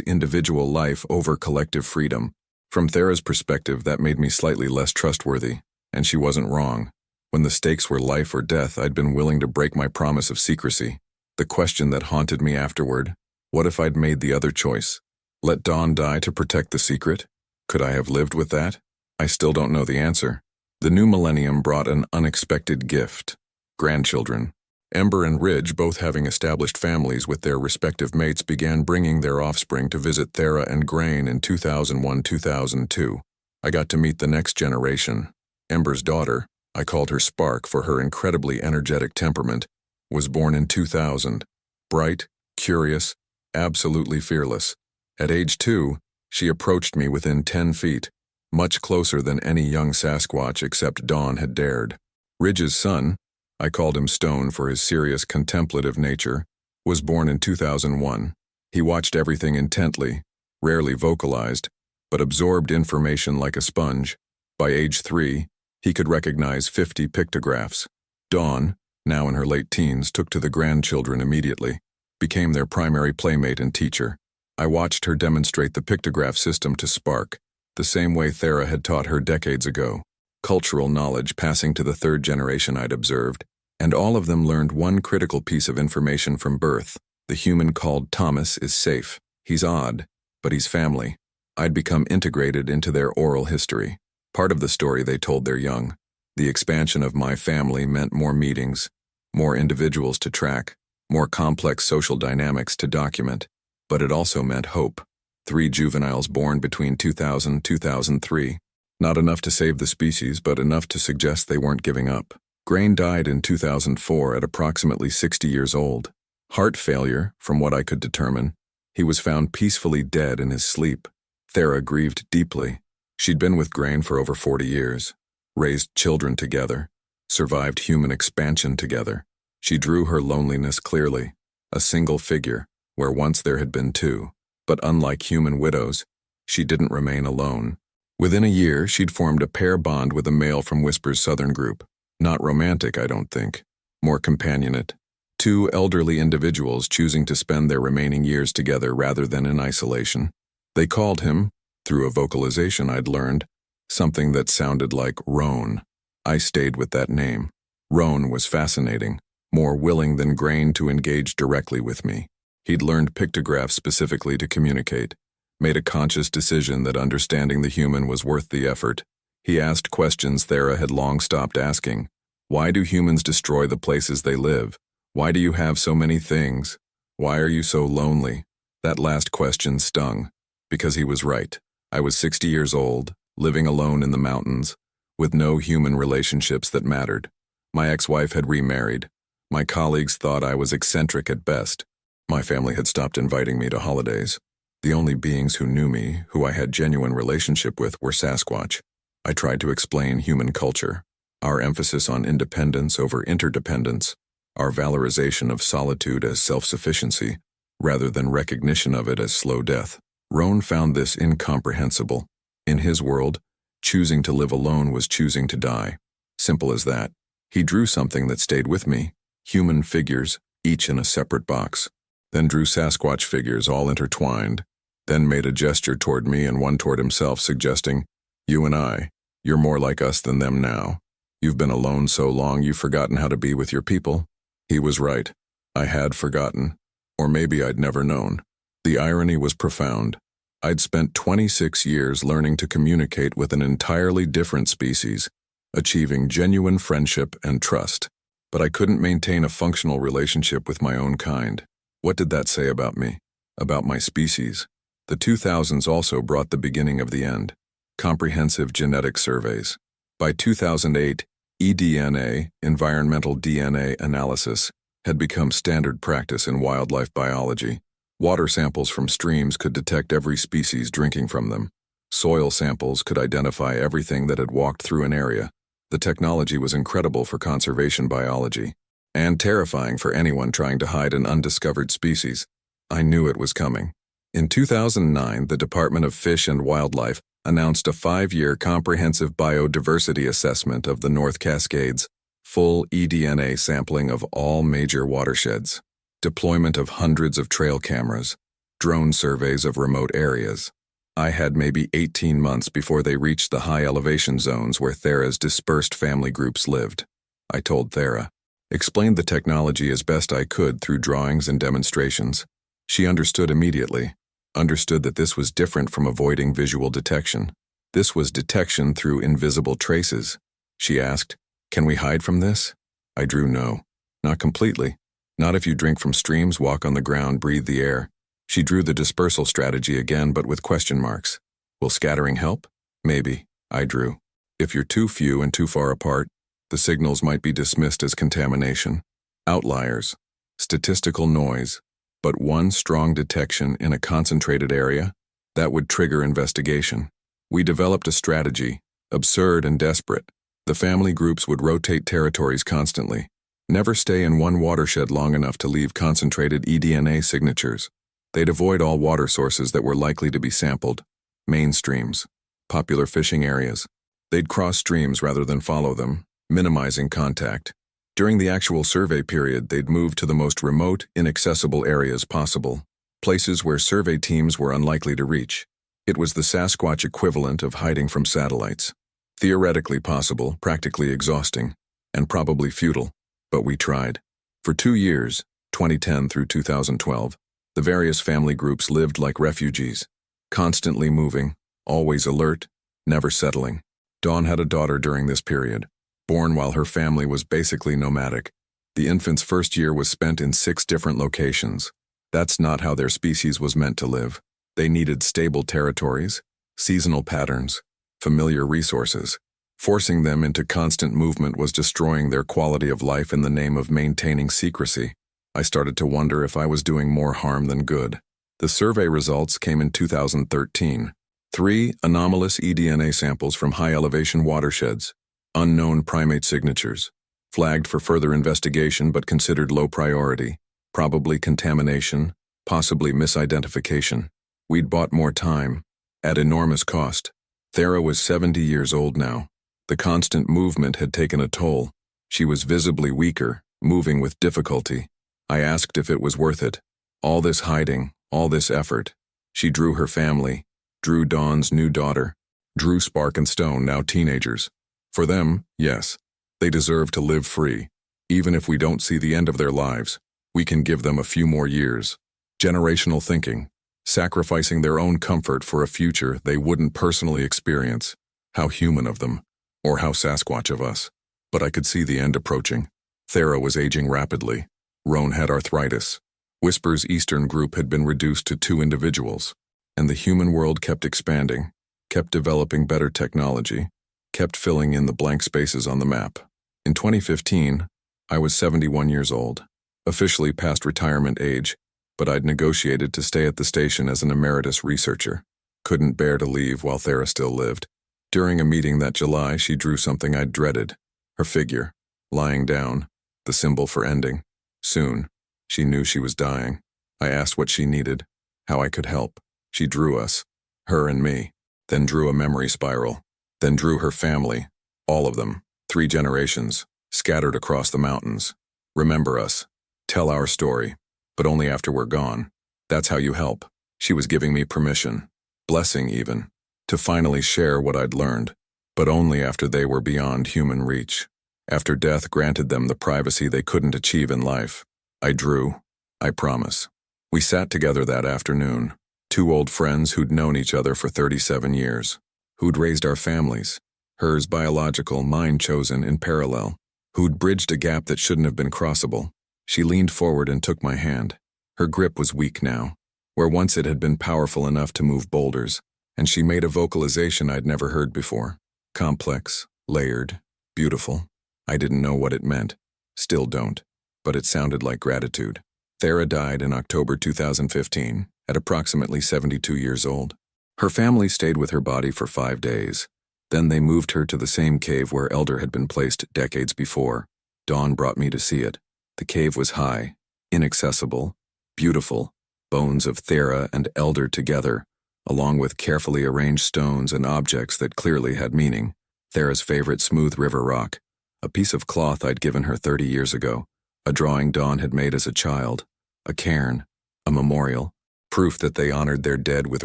individual life over collective freedom. From Thera's perspective, that made me slightly less trustworthy, and she wasn't wrong. When the stakes were life or death, I'd been willing to break my promise of secrecy. The question that haunted me afterward, what if I'd made the other choice? Let Dawn die to protect the secret? Could I have lived with that? I still don't know the answer. The new millennium brought an unexpected gift. Grandchildren. Ember and Ridge, both having established families with their respective mates, began bringing their offspring to visit Thera and Grain in 2001-2002. I got to meet the next generation. Ember's daughter, I called her Spark for her incredibly energetic temperament, was born in 2000. Bright, curious, absolutely fearless. At age 2, she approached me within 10 feet, much closer than any young Sasquatch except Dawn had dared. Ridge's son, I called him Stone for his serious contemplative nature, was born in 2001. He watched everything intently, rarely vocalized, but absorbed information like a sponge. By age 3, he could recognize 50 pictographs. Dawn, now in her late teens, took to the grandchildren immediately, became their primary playmate and teacher. I watched her demonstrate the pictograph system to Spark, the same way Thera had taught her decades ago. Cultural knowledge passing to the third generation I'd observed, and all of them learned one critical piece of information from birth. The human called Thomas is safe. He's odd, but he's family. I'd become integrated into their oral history, part of the story they told their young. The expansion of my family meant more meetings, more individuals to track, more complex social dynamics to document, but it also meant hope. 3 juveniles born between 2000 and 2003. Not enough to save the species, but enough to suggest they weren't giving up. Grain died in 2004 at approximately 60 years old. Heart failure, from what I could determine. He was found peacefully dead in his sleep. Thera grieved deeply. She'd been with Grain for over 40 years, raised children together, survived human expansion together. She drew her loneliness clearly, a single figure, where once there had been 2. But unlike human widows, she didn't remain alone. Within a year, she'd formed a pair bond with a male from Whisper's Southern group. Not romantic, I don't think. More companionate. 2 elderly individuals choosing to spend their remaining years together rather than in isolation. They called him, through a vocalization I'd learned, something that sounded like Roan. I stayed with that name. Roan was fascinating, more willing than Grain to engage directly with me. He'd learned pictographs specifically to communicate, made a conscious decision that understanding the human was worth the effort. He asked questions Thera had long stopped asking. Why do humans destroy the places they live? Why do you have so many things? Why are you so lonely? That last question stung, because he was right. I was 60 years old, living alone in the mountains, with no human relationships that mattered. My ex-wife had remarried. My colleagues thought I was eccentric at best. My family had stopped inviting me to holidays. The only beings who knew me, who I had genuine relationship with, were Sasquatch. I tried to explain human culture, our emphasis on independence over interdependence, our valorization of solitude as self-sufficiency, rather than recognition of it as slow death. Roan found this incomprehensible. In his world, choosing to live alone was choosing to die. Simple as that. He drew something that stayed with me, human figures, each in a separate box. Then drew Sasquatch figures all intertwined, then made a gesture toward me and one toward himself, suggesting, "You and I, you're more like us than them now. You've been alone so long you've forgotten how to be with your people." He was right. I had forgotten. Or maybe I'd never known. The irony was profound. I'd spent 26 years learning to communicate with an entirely different species, achieving genuine friendship and trust. But I couldn't maintain a functional relationship with my own kind. What did that say about me? About my species? The 2000s also brought the beginning of the end. Comprehensive genetic surveys. By 2008, eDNA, environmental DNA analysis, had become standard practice in wildlife biology. Water samples from streams could detect every species drinking from them. Soil samples could identify everything that had walked through an area. The technology was incredible for conservation biology, and terrifying for anyone trying to hide an undiscovered species. I knew it was coming. In 2009, the Department of Fish and Wildlife announced a 5-year comprehensive biodiversity assessment of the North Cascades, full eDNA sampling of all major watersheds, deployment of hundreds of trail cameras, drone surveys of remote areas. I had maybe 18 months before they reached the high elevation zones where Thera's dispersed family groups lived. I told Thera, explained the technology as best I could through drawings and demonstrations. She understood immediately, understood that this was different from avoiding visual detection. This was detection through invisible traces. She asked, "Can we hide from this?" I drew no. Not completely. Not if you drink from streams, walk on the ground, breathe the air. She drew the dispersal strategy again, but with question marks. Will scattering help? Maybe. I drew. If you're too few and too far apart, the signals might be dismissed as contamination. Outliers. Statistical noise. But one strong detection in a concentrated area, that would trigger investigation. We developed a strategy, absurd and desperate. The family groups would rotate territories constantly, never stay in one watershed long enough to leave concentrated eDNA signatures. They'd avoid all water sources that were likely to be sampled, main streams, popular fishing areas. They'd cross streams rather than follow them, minimizing contact. During the actual survey period, they'd move to the most remote, inaccessible areas possible, places where survey teams were unlikely to reach. It was the Sasquatch equivalent of hiding from satellites. Theoretically possible, practically exhausting, and probably futile, but we tried. For 2 years, 2010 through 2012, the various family groups lived like refugees, constantly moving, always alert, never settling. Dawn had a daughter during this period, born while her family was basically nomadic. The infant's first year was spent in 6 different locations. That's not how their species was meant to live. They needed stable territories, seasonal patterns, familiar resources. Forcing them into constant movement was destroying their quality of life in the name of maintaining secrecy. I started to wonder if I was doing more harm than good. The survey results came in 2013. 3 anomalous eDNA samples from high-elevation watersheds. Unknown primate signatures. Flagged for further investigation but considered low priority. Probably contamination, possibly misidentification. We'd bought more time, at enormous cost. Thera was 70 years old now. The constant movement had taken a toll. She was visibly weaker, moving with difficulty. I asked if it was worth it. All this hiding, all this effort. She drew her family, drew Dawn's new daughter, drew Spark and Stone, now teenagers. For them, yes, they deserve to live free. Even if we don't see the end of their lives, we can give them a few more years. Generational thinking, sacrificing their own comfort for a future they wouldn't personally experience. How human of them, or how Sasquatch of us. But I could see the end approaching. Thera was aging rapidly. Roan had arthritis. Whisper's Eastern group had been reduced to 2 individuals. And the human world kept expanding, kept developing better technology, kept filling in the blank spaces on the map. In 2015, I was 71 years old, officially past retirement age, but I'd negotiated to stay at the station as an emeritus researcher. Couldn't bear to leave while Thera still lived. During a meeting that July, she drew something I'd dreaded. Her figure, lying down, the symbol for ending. Soon, she knew she was dying. I asked what she needed, how I could help. She drew us, her and me, then drew a memory spiral, then drew her family, all of them, 3 generations, scattered across the mountains. Remember us, tell our story, but only after we're gone. That's how you help. She was giving me permission, blessing even, to finally share what I'd learned, but only after they were beyond human reach. After death granted them the privacy they couldn't achieve in life. I drew, I promise. We sat together that afternoon, 2 old friends who'd known each other for 37 years, who'd raised our families, hers biological, mine chosen in parallel, who'd bridged a gap that shouldn't have been crossable. She leaned forward and took my hand. Her grip was weak now, where once it had been powerful enough to move boulders, and she made a vocalization I'd never heard before. Complex, layered, beautiful. I didn't know what it meant. Still don't. But it sounded like gratitude. Thera died in October 2015, at approximately 72 years old. Her family stayed with her body for 5 days. Then they moved her to the same cave where Elder had been placed decades before. Dawn brought me to see it. The cave was high, inaccessible, beautiful, bones of Thera and Elder together, along with carefully arranged stones and objects that clearly had meaning. Thera's favorite smooth river rock, a piece of cloth I'd given her 30 years ago, a drawing Dawn had made as a child, a cairn, a memorial, proof that they honored their dead with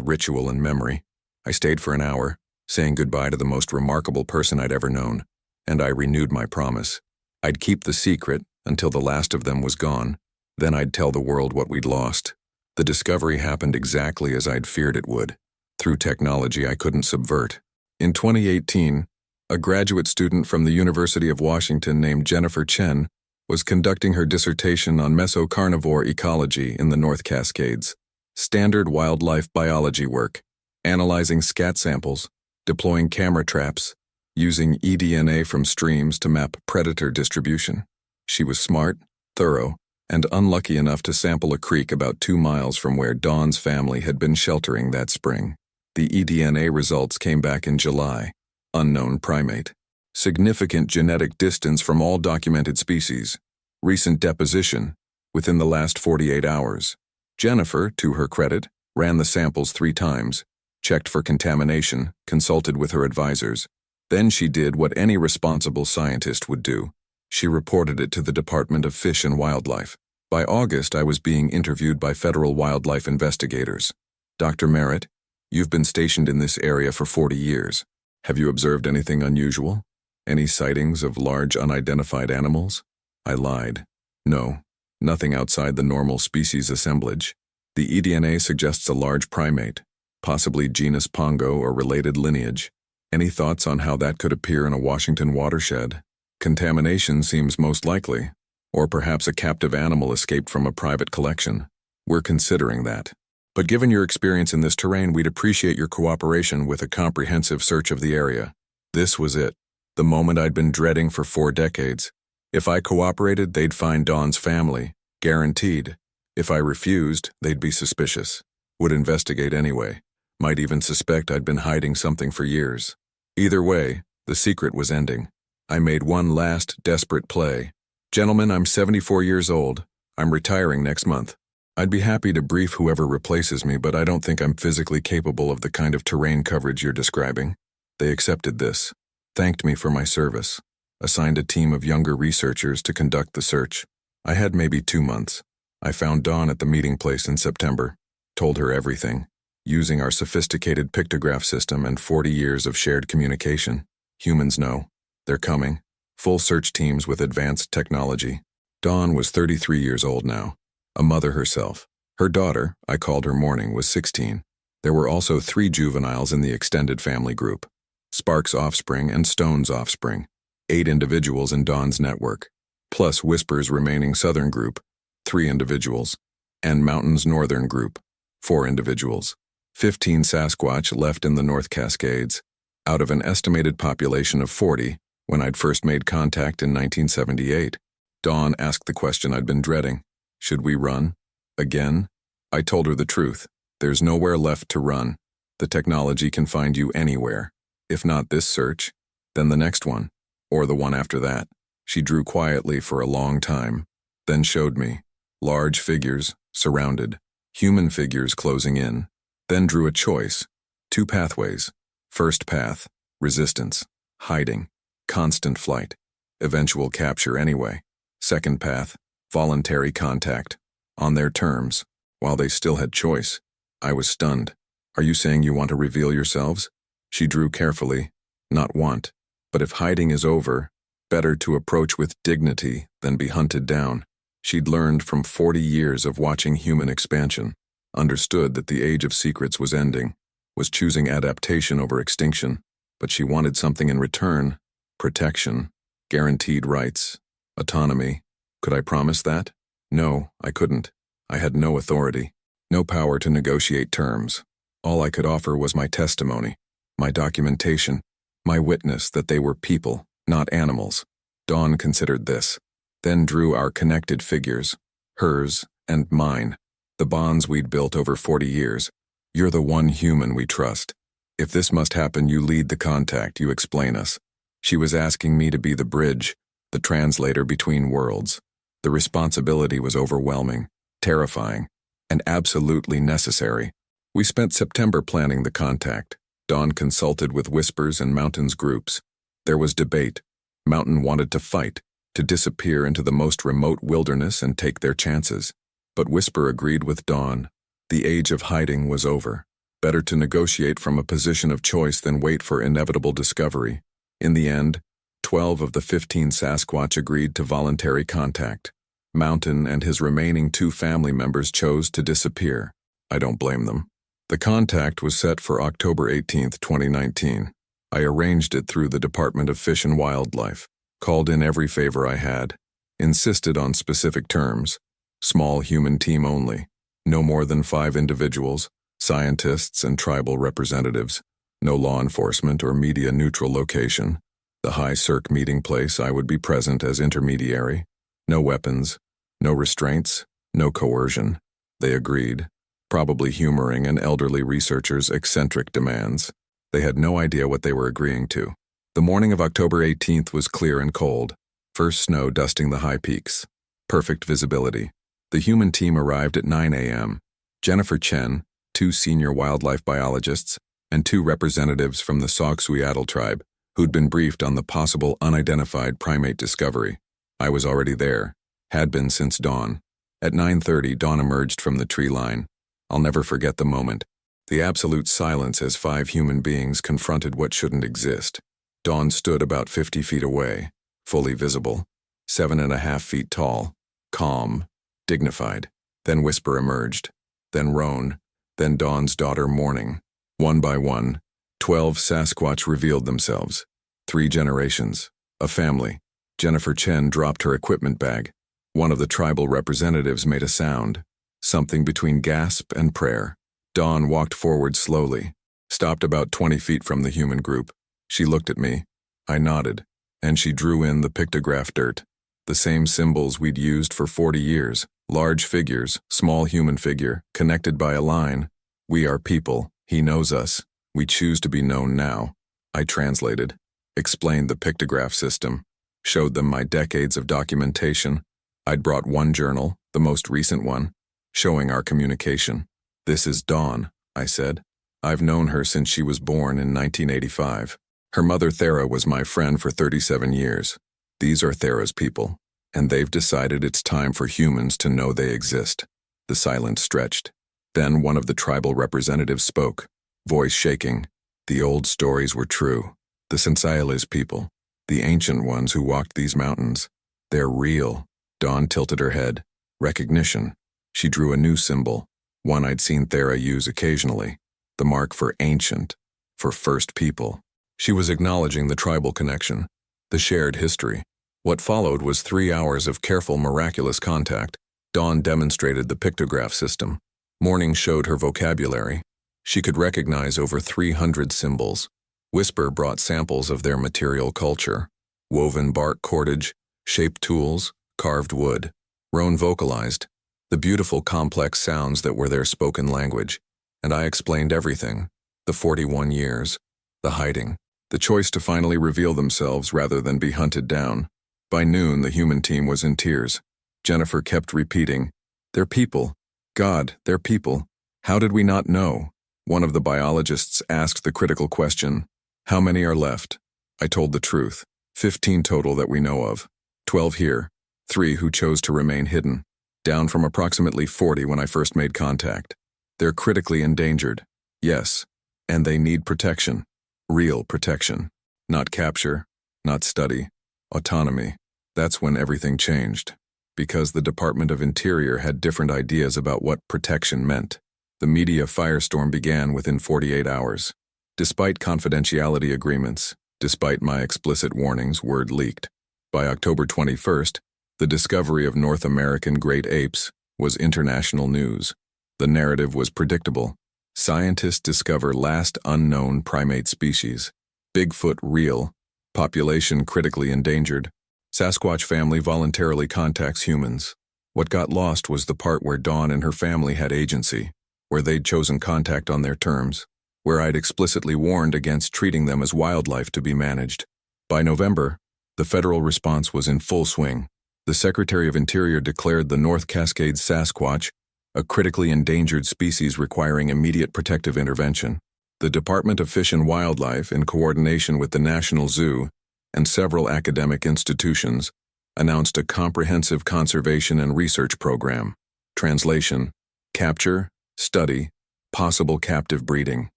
ritual and memory. I stayed for an hour, saying goodbye to the most remarkable person I'd ever known, and I renewed my promise. I'd keep the secret until the last of them was gone, then I'd tell the world what we'd lost. The discovery happened exactly as I'd feared it would, through technology I couldn't subvert. In 2018, a graduate student from the University of Washington named Jennifer Chen was conducting her dissertation on mesocarnivore ecology in the North Cascades. Standard wildlife biology work, analyzing scat samples, deploying camera traps, using eDNA from streams to map predator distribution. She was smart, thorough, and unlucky enough to sample a creek about 2 miles from where Dawn's family had been sheltering that spring. The eDNA results came back in July. Unknown primate. Significant genetic distance from all documented species. Recent deposition, within the last 48 hours. Jennifer, to her credit, ran the samples 3 times, checked for contamination, consulted with her advisors. Then she did what any responsible scientist would do. She reported it to the Department of Fish and Wildlife. By August, I was being interviewed by federal wildlife investigators. Dr. Merritt, you've been stationed in this area for 40 years. Have you observed anything unusual? Any sightings of large unidentified animals? I lied. No, nothing outside the normal species assemblage. The eDNA suggests a large primate, possibly genus Pongo or related lineage. Any thoughts on how that could appear in a Washington watershed? Contamination seems most likely, or perhaps a captive animal escaped from a private collection. We're considering that. But given your experience in this terrain, we'd appreciate your cooperation with a comprehensive search of the area. This was it, the moment I'd been dreading for 4 decades. If I cooperated, they'd find Dawn's family, guaranteed. If I refused, they'd be suspicious, would investigate anyway, might even suspect I'd been hiding something for years. Either way, the secret was ending. I made one last, desperate play. Gentlemen, I'm 74 years old. I'm retiring next month. I'd be happy to brief whoever replaces me, but I don't think I'm physically capable of the kind of terrain coverage you're describing. They accepted this, thanked me for my service, assigned a team of younger researchers to conduct the search. I had maybe 2 months. I found Dawn at the meeting place in September, told her everything, using our sophisticated pictograph system and 40 years of shared communication. Humans know. They're coming. Full search teams with advanced technology. Dawn was 33 years old now, a mother herself. Her daughter, I called her Morning, was 16. There were also 3 juveniles in the extended family group. Spark's offspring and Stone's offspring. 8 individuals in Dawn's network, plus Whisper's remaining southern group, 3 individuals, and Mountain's northern group, 4 individuals. 15 Sasquatch left in the North Cascades, out of an estimated population of 40 when I'd first made contact in 1978. Dawn asked the question I'd been dreading. Should we run? Again? I told her the truth. There's nowhere left to run. The technology can find you anywhere. If not this search, then the next one, or the one after that. She drew quietly for a long time, then showed me. Large figures, surrounded, human figures closing in, then drew a choice. 2 pathways. First path, resistance, hiding, constant flight, eventual capture anyway. Second path, voluntary contact, on their terms, while they still had choice. I was stunned. Are you saying you want to reveal yourselves? She drew carefully. Not want, but if hiding is over, better to approach with dignity than be hunted down. She'd learned from 40 years of watching human expansion, understood that the age of secrets was ending, was choosing adaptation over extinction, but she wanted something in return: protection, guaranteed rights, autonomy. Could I promise that? No, I couldn't. I had no authority. No power to negotiate terms. All I could offer was my testimony, my documentation, my witness that they were people, not animals. Dawn considered this, then drew our connected figures, hers and mine, the bonds we'd built over 40 years. You're the one human we trust. If this must happen, you lead the contact, you explain us. She was asking me to be the bridge, the translator between worlds. The responsibility was overwhelming, terrifying, and absolutely necessary. We spent September planning the contact. Dawn consulted with Whispers and Mountain's groups. There was debate. Mountain wanted to fight, to disappear into the most remote wilderness and take their chances. But Whisper agreed with Dawn. The age of hiding was over. Better to negotiate from a position of choice than wait for inevitable discovery. In the end, 12 of the 15 Sasquatch agreed to voluntary contact. Mountain and his remaining 2 family members chose to disappear. I don't blame them. The contact was set for October 18, 2019. I arranged it through the Department of Fish and Wildlife, called in every favor I had, insisted on specific terms. Small human team only, no more than 5 individuals, scientists and tribal representatives, no law enforcement or media-neutral location. The high circ meeting place, I would be present as intermediary. No weapons, no restraints, no coercion. They agreed, probably humoring an elderly researcher's eccentric demands. They had no idea what they were agreeing to. The morning of October 18th was clear and cold. First snow dusting the high peaks. Perfect visibility. The human team arrived at 9 a.m. Jennifer Chen, 2 senior wildlife biologists, and 2 representatives from the Sauk-Suiattle tribe, who'd been briefed on the possible unidentified primate discovery. I was already there, had been since dawn. At 9:30, Dawn emerged from the tree line. I'll never forget the moment. The absolute silence as 5 human beings confronted what shouldn't exist. Dawn stood about 50 feet away, fully visible, 7.5 feet tall, calm, dignified. Then Whisper emerged, then Roan, then Dawn's daughter Morning. One by one, 12 Sasquatch revealed themselves. 3 generations, a family. Jennifer Chen dropped her equipment bag. One of the tribal representatives made a sound, something between gasp and prayer. Dawn walked forward slowly, stopped about 20 feet from the human group. She looked at me. I nodded, and she drew in the pictograph dirt. The same symbols we'd used for 40 years. Large figures, small human figure, connected by a line. We are people. He knows us. We choose to be known now. I translated, explained the pictograph system, showed them my decades of documentation. I'd brought one journal, the most recent one, showing our communication. This is Dawn, I said. I've known her since she was born in 1985. Her mother Thera was my friend for 37 years. These are Thera's people, and they've decided it's time for humans to know they exist. The silence stretched. Then one of the tribal representatives spoke, voice shaking. The old stories were true. The Sensailes people, the ancient ones who walked these mountains, they're real. Dawn tilted her head. Recognition. She drew a new symbol, one I'd seen Thera use occasionally, the mark for ancient, for first people. She was acknowledging the tribal connection, the shared history. What followed was 3 hours of careful, miraculous contact. Dawn demonstrated the pictograph system. Morning showed her vocabulary. She could recognize over 300 symbols. Whisper brought samples of their material culture, woven bark cordage, shaped tools, carved wood. Roan vocalized the beautiful complex sounds that were their spoken language, and I explained everything, the 41 years, the hiding, the choice to finally reveal themselves rather than be hunted down. By noon, the human team was in tears. Jennifer kept repeating, "They're people. God, they're people. How did we not know?" One of the biologists asked the critical question, "How many are left?" I told the truth. 15 total that we know of. 12 here. 3 who chose to remain hidden. Down from approximately 40 when I first made contact. They're critically endangered. Yes. And they need protection. Real protection. Not capture. Not study. Autonomy. That's when everything changed. Because the Department of Interior had different ideas about what protection meant. The media firestorm began within 48 hours. Despite confidentiality agreements, despite my explicit warnings, word leaked. By October 21st, the discovery of North American great apes was international news. The narrative was predictable. Scientists discover last unknown primate species. Bigfoot real. Population critically endangered. Sasquatch family voluntarily contacts humans. What got lost was the part where Dawn and her family had agency, where they'd chosen contact on their terms, where I'd explicitly warned against treating them as wildlife to be managed. By November, the federal response was in full swing. The Secretary of Interior declared the North Cascades Sasquatch a critically endangered species requiring immediate protective intervention. The Department of Fish and Wildlife, in coordination with the National Zoo and several academic institutions, announced a comprehensive conservation and research program. Translation: capture, study, possible captive breeding.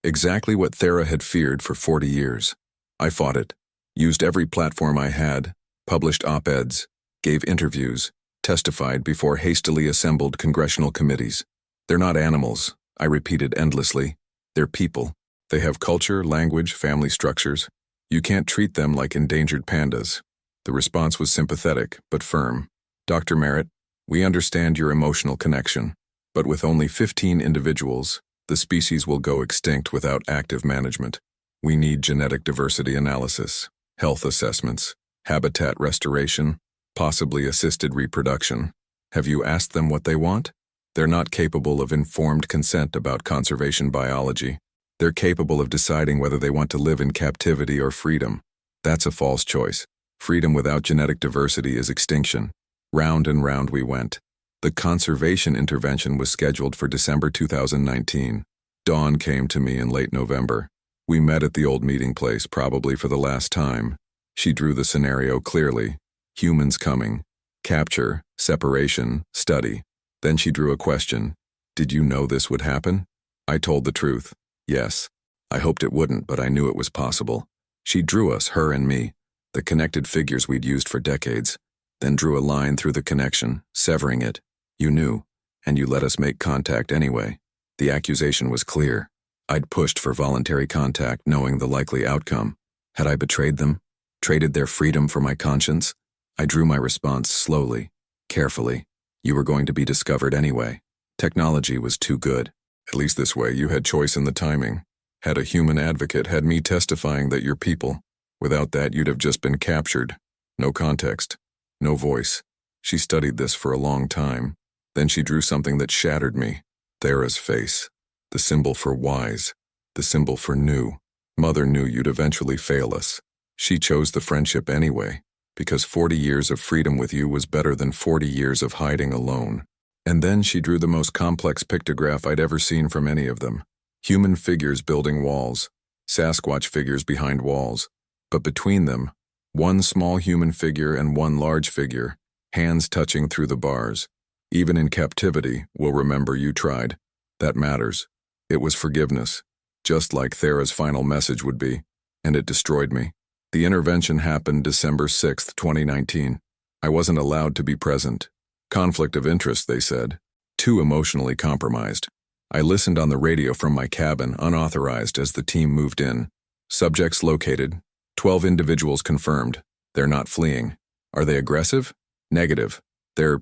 Exactly what Thera had feared for 40 years. I fought it, used every platform I had, published op-eds, gave interviews, testified before hastily assembled congressional committees. They're not animals, I repeated endlessly. They're people. They have culture, language, family structures. You can't treat them like endangered pandas. The response was sympathetic, but firm. Dr. Merritt, we understand your emotional connection, but with only 15 individuals, the species will go extinct without active management. We need genetic diversity analysis, health assessments, habitat restoration, possibly assisted reproduction. Have you asked them what they want? They're not capable of informed consent about conservation biology. They're capable of deciding whether they want to live in captivity or freedom. That's a false choice. Freedom without genetic diversity is extinction. Round and round we went. The conservation intervention was scheduled for December 2019. Dawn came to me in late November. We met at the old meeting place, probably for the last time. She drew the scenario clearly. Humans coming. Capture, separation, study. Then she drew a question. Did you know this would happen? I told the truth. Yes. I hoped it wouldn't, but I knew it was possible. She drew us, her and me, the connected figures we'd used for decades, then drew a line through the connection, severing it. You knew, and you let us make contact anyway. The accusation was clear. I'd pushed for voluntary contact, knowing the likely outcome. Had I betrayed them? Traded their freedom for my conscience? I drew my response slowly, carefully. You were going to be discovered anyway. Technology was too good. At least this way you had choice in the timing. Had a human advocate, had me testifying that you're people. Without that, you'd have just been captured. No context. No voice. She studied this for a long time. Then she drew something that shattered me. Thera's face. The symbol for wise. The symbol for new. Mother knew you'd eventually fail us. She chose the friendship anyway, because 40 years of freedom with you was better than 40 years of hiding alone. And then she drew the most complex pictograph I'd ever seen from any of them. Human figures building walls. Sasquatch figures behind walls. But between them, one small human figure and one large figure, hands touching through the bars. Even in captivity, we'll remember you tried. That matters. It was forgiveness, just like Thera's final message would be, and it destroyed me. The intervention happened December 6, 2019. I wasn't allowed to be present. Conflict of interest, they said. Too emotionally compromised. I listened on the radio from my cabin, unauthorized, as the team moved in. Subjects located. 12 individuals confirmed. They're not fleeing. Are they aggressive? Negative. They're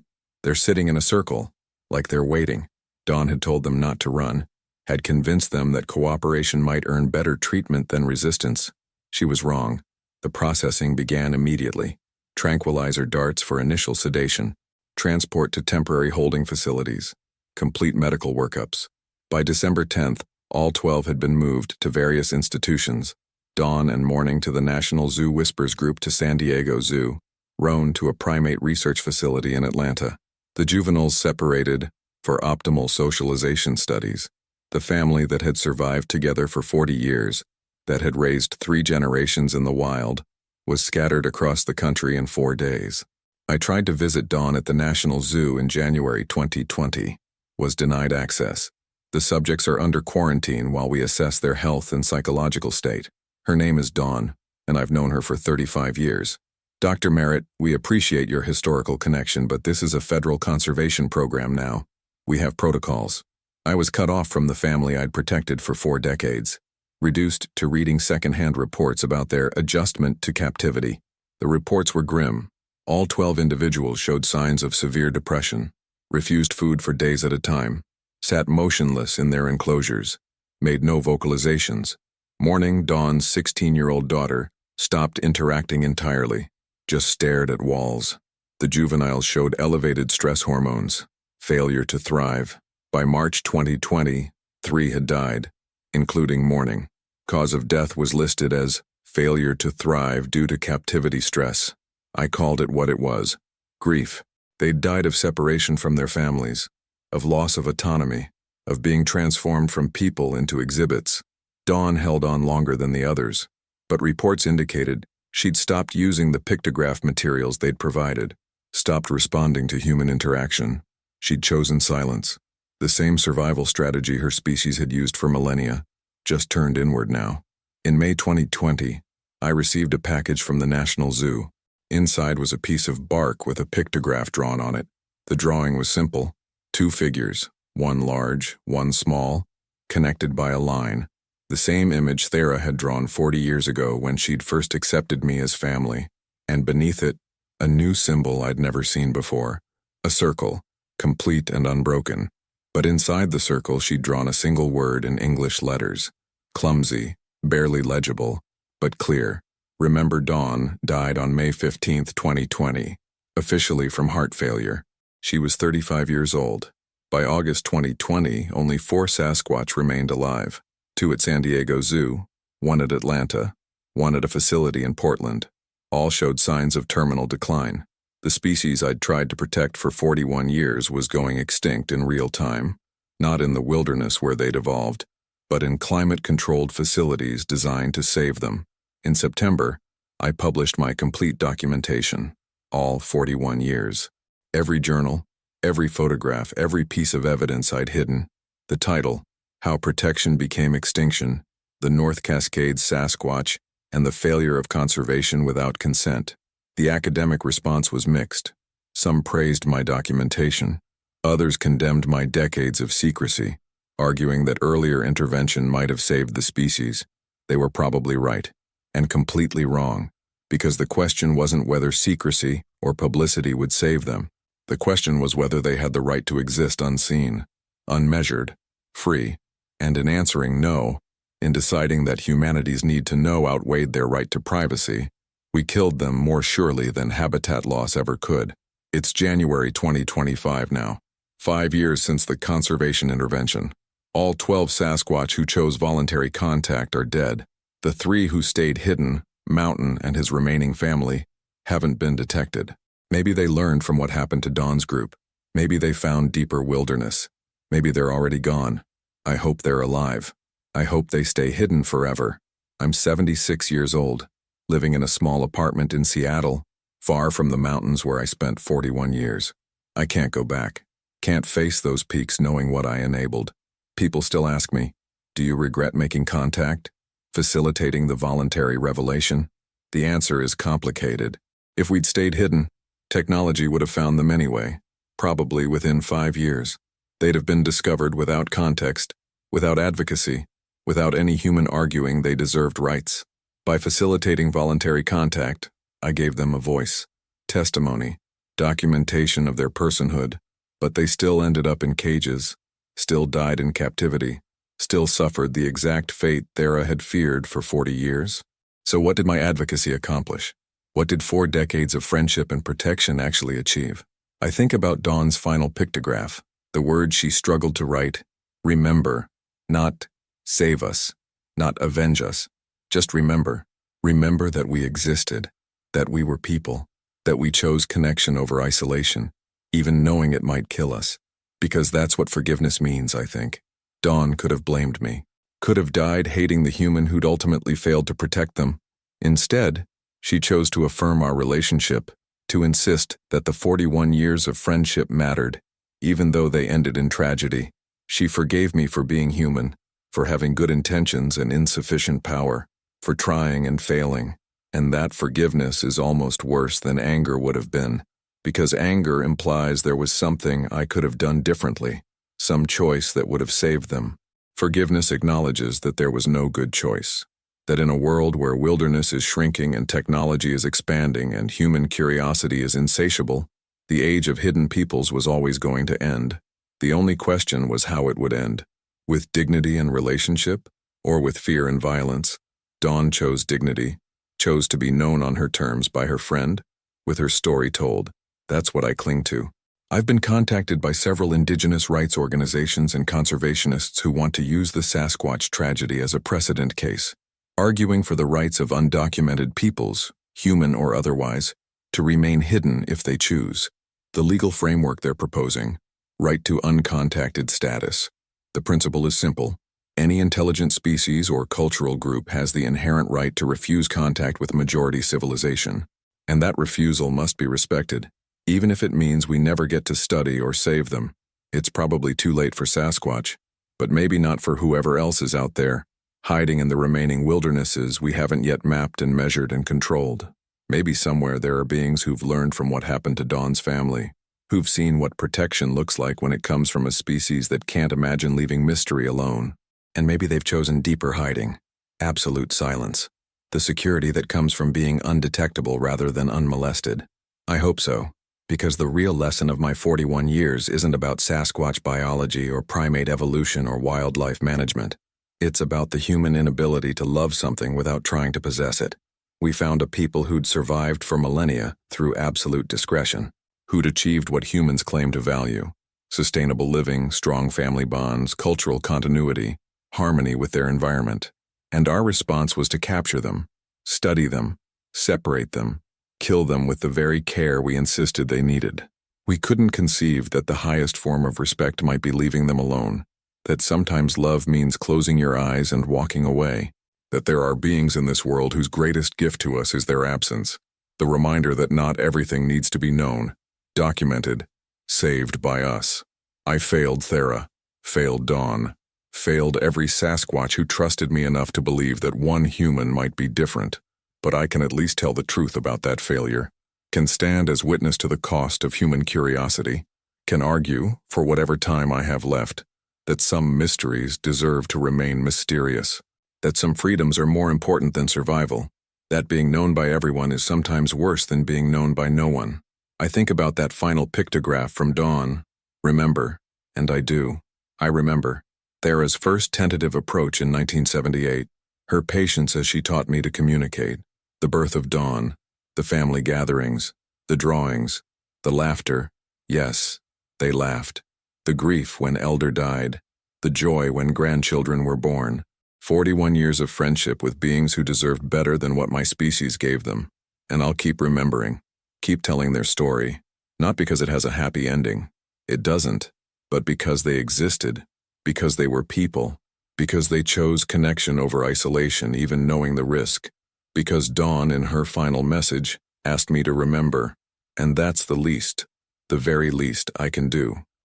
sitting in a circle, like they're waiting. Dawn had told them not to run, had convinced them that cooperation might earn better treatment than resistance. She was wrong. The processing began immediately. Tranquilizer darts for initial sedation. Transport to temporary holding facilities. Complete medical workups. By December 10th, all 12 had been moved to various institutions. Dawn and morning to the National Zoo Whispers Group to San Diego Zoo. Roan to a primate research facility in Atlanta. The juveniles separated for optimal socialization studies. The family that had survived together for 40 years, that had raised 3 generations in the wild, was scattered across the country in 4 days. I tried to visit Dawn at the National Zoo in January 2020, was denied access. The subjects are under quarantine while we assess their health and psychological state. Her name is Dawn, and I've known her for 35 years. Dr. Merritt, we appreciate your historical connection, but this is a federal conservation program now. We have protocols. I was cut off from the family I'd protected for 4 decades, reduced to reading secondhand reports about their adjustment to captivity. The reports were grim. All 12 individuals showed signs of severe depression, refused food for days at a time, sat motionless in their enclosures, made no vocalizations. Morning, Dawn's 16-year-old daughter stopped interacting entirely, just stared at walls. The juveniles showed elevated stress hormones, failure to thrive. By March 2020, 3 had died, including Morning. Cause of death was listed as failure to thrive due to captivity stress. I called it what it was: grief. They'd died of separation from their families, of loss of autonomy, of being transformed from people into exhibits. Dawn held on longer than the others, but reports indicated she'd stopped using the pictograph materials they'd provided, stopped responding to human interaction. She'd chosen silence, the same survival strategy her species had used for millennia, just turned inward now. In May 2020, I received a package from the National Zoo. Inside was a piece of bark with a pictograph drawn on it. The drawing was simple: 2 figures, one large, one small, connected by a line. The same image Thera had drawn 40 years ago when she'd first accepted me as family, and beneath it, a new symbol I'd never seen before: a circle, complete and unbroken. But inside the circle she'd drawn a single word in English letters, clumsy, barely legible, but clear. Remember, Dawn died on May 15, 2020, officially from heart failure. She was 35 years old. By August 2020, only 4 Sasquatch remained alive: 2 at San Diego Zoo, 1 at Atlanta, 1 at a facility in Portland. All showed signs of terminal decline. The species I'd tried to protect for 41 years was going extinct in real time, not in the wilderness where they'd evolved, but in climate-controlled facilities designed to save them. In September, I published my complete documentation, all 41 years. Every journal, every photograph, every piece of evidence I'd hidden. The title: How Protection Became Extinction, the North Cascades Sasquatch, and the Failure of Conservation Without Consent. The academic response was mixed. Some praised my documentation. Others condemned my decades of secrecy, arguing that earlier intervention might have saved the species. They were probably right, and completely wrong, because the question wasn't whether secrecy or publicity would save them. The question was whether they had the right to exist unseen, unmeasured, free, and in answering no, in deciding that humanity's need to know outweighed their right to privacy, we killed them more surely than habitat loss ever could. It's January 2025 now, 5 years since the conservation intervention. All 12 Sasquatch who chose voluntary contact are dead. The 3 who stayed hidden, Mountain and his remaining family, haven't been detected. Maybe they learned from what happened to Dawn's group. Maybe they found deeper wilderness. Maybe they're already gone. I hope they're alive. I hope they stay hidden forever. I'm 76 years old, living in a small apartment in Seattle, far from the mountains where I spent 41 years. I can't go back. Can't face those peaks knowing what I enabled. People still ask me, do you regret making contact? Facilitating the voluntary revelation? The answer is complicated. If we'd stayed hidden, technology would have found them anyway, probably within 5 years. They'd have been discovered without context, without advocacy, without any human arguing they deserved rights. By facilitating voluntary contact, I gave them a voice, testimony, documentation of their personhood, but they still ended up in cages, still died in captivity, still suffered the exact fate Thera had feared for 40 years. So what did my advocacy accomplish? What did 4 decades of friendship and protection actually achieve? I think about Dawn's final pictograph, the words she struggled to write: remember, not save us, not avenge us. Just remember. Remember that we existed, that we were people, that we chose connection over isolation, even knowing it might kill us. Because that's what forgiveness means, I think. Dawn could have blamed me, could have died hating the human who'd ultimately failed to protect them. Instead, she chose to affirm our relationship, to insist that the 41 years of friendship mattered, even though they ended in tragedy. She forgave me for being human, for having good intentions and insufficient power, for trying and failing. And that forgiveness is almost worse than anger would have been, because anger implies there was something I could have done differently, some choice that would have saved them. Forgiveness acknowledges that there was no good choice, that in a world where wilderness is shrinking and technology is expanding and human curiosity is insatiable, the age of hidden peoples was always going to end. The only question was how it would end. With dignity and relationship, or with fear and violence? Dawn chose dignity, chose to be known on her terms by her friend, with her story told. That's what I cling to. I've been contacted by several indigenous rights organizations and conservationists who want to use the Sasquatch tragedy as a precedent case, arguing for the rights of undocumented peoples, human or otherwise, to remain hidden if they choose. The legal framework they're proposing, right to uncontacted status. The principle is simple. Any intelligent species or cultural group has the inherent right to refuse contact with majority civilization, and that refusal must be respected, even if it means we never get to study or save them. It's probably too late for Sasquatch, but maybe not for whoever else is out there, hiding in the remaining wildernesses we haven't yet mapped and measured and controlled. Maybe somewhere there are beings who've learned from what happened to Dawn's family, who've seen what protection looks like when it comes from a species that can't imagine leaving mystery alone. And maybe they've chosen deeper hiding, absolute silence, the security that comes from being undetectable rather than unmolested. I hope so, because the real lesson of my 41 years isn't about Sasquatch biology or primate evolution or wildlife management. It's about the human inability to love something without trying to possess it. We found a people who'd survived for millennia through absolute discretion, who'd achieved what humans claim to value: sustainable living, strong family bonds, cultural continuity, harmony with their environment. And our response was to capture them, study them, separate them, kill them with the very care we insisted they needed. We couldn't conceive that the highest form of respect might be leaving them alone, that sometimes love means closing your eyes and walking away, that there are beings in this world whose greatest gift to us is their absence, the reminder that not everything needs to be known, documented, saved by us. I failed Thera, failed Dawn, failed every Sasquatch who trusted me enough to believe that one human might be different, but I can at least tell the truth about that failure, can stand as witness to the cost of human curiosity, can argue, for whatever time I have left, that some mysteries deserve to remain mysterious, that some freedoms are more important than survival, that being known by everyone is sometimes worse than being known by no one. I think about that final pictograph from Dawn. Remember, and I do. I remember Thera's first tentative approach in 1978, her patience as she taught me to communicate, the birth of Dawn, the family gatherings, the drawings, the laughter. Yes, they laughed. The grief when elder died, the joy when grandchildren were born. 41 years of friendship with beings who deserved better than what my species gave them. And I'll keep remembering, keep telling their story, not because it has a happy ending. It doesn't, but because they existed, because they were people, because they chose connection over isolation even knowing the risk, because Dawn in her final message asked me to remember, and that's the least, the very least I can do.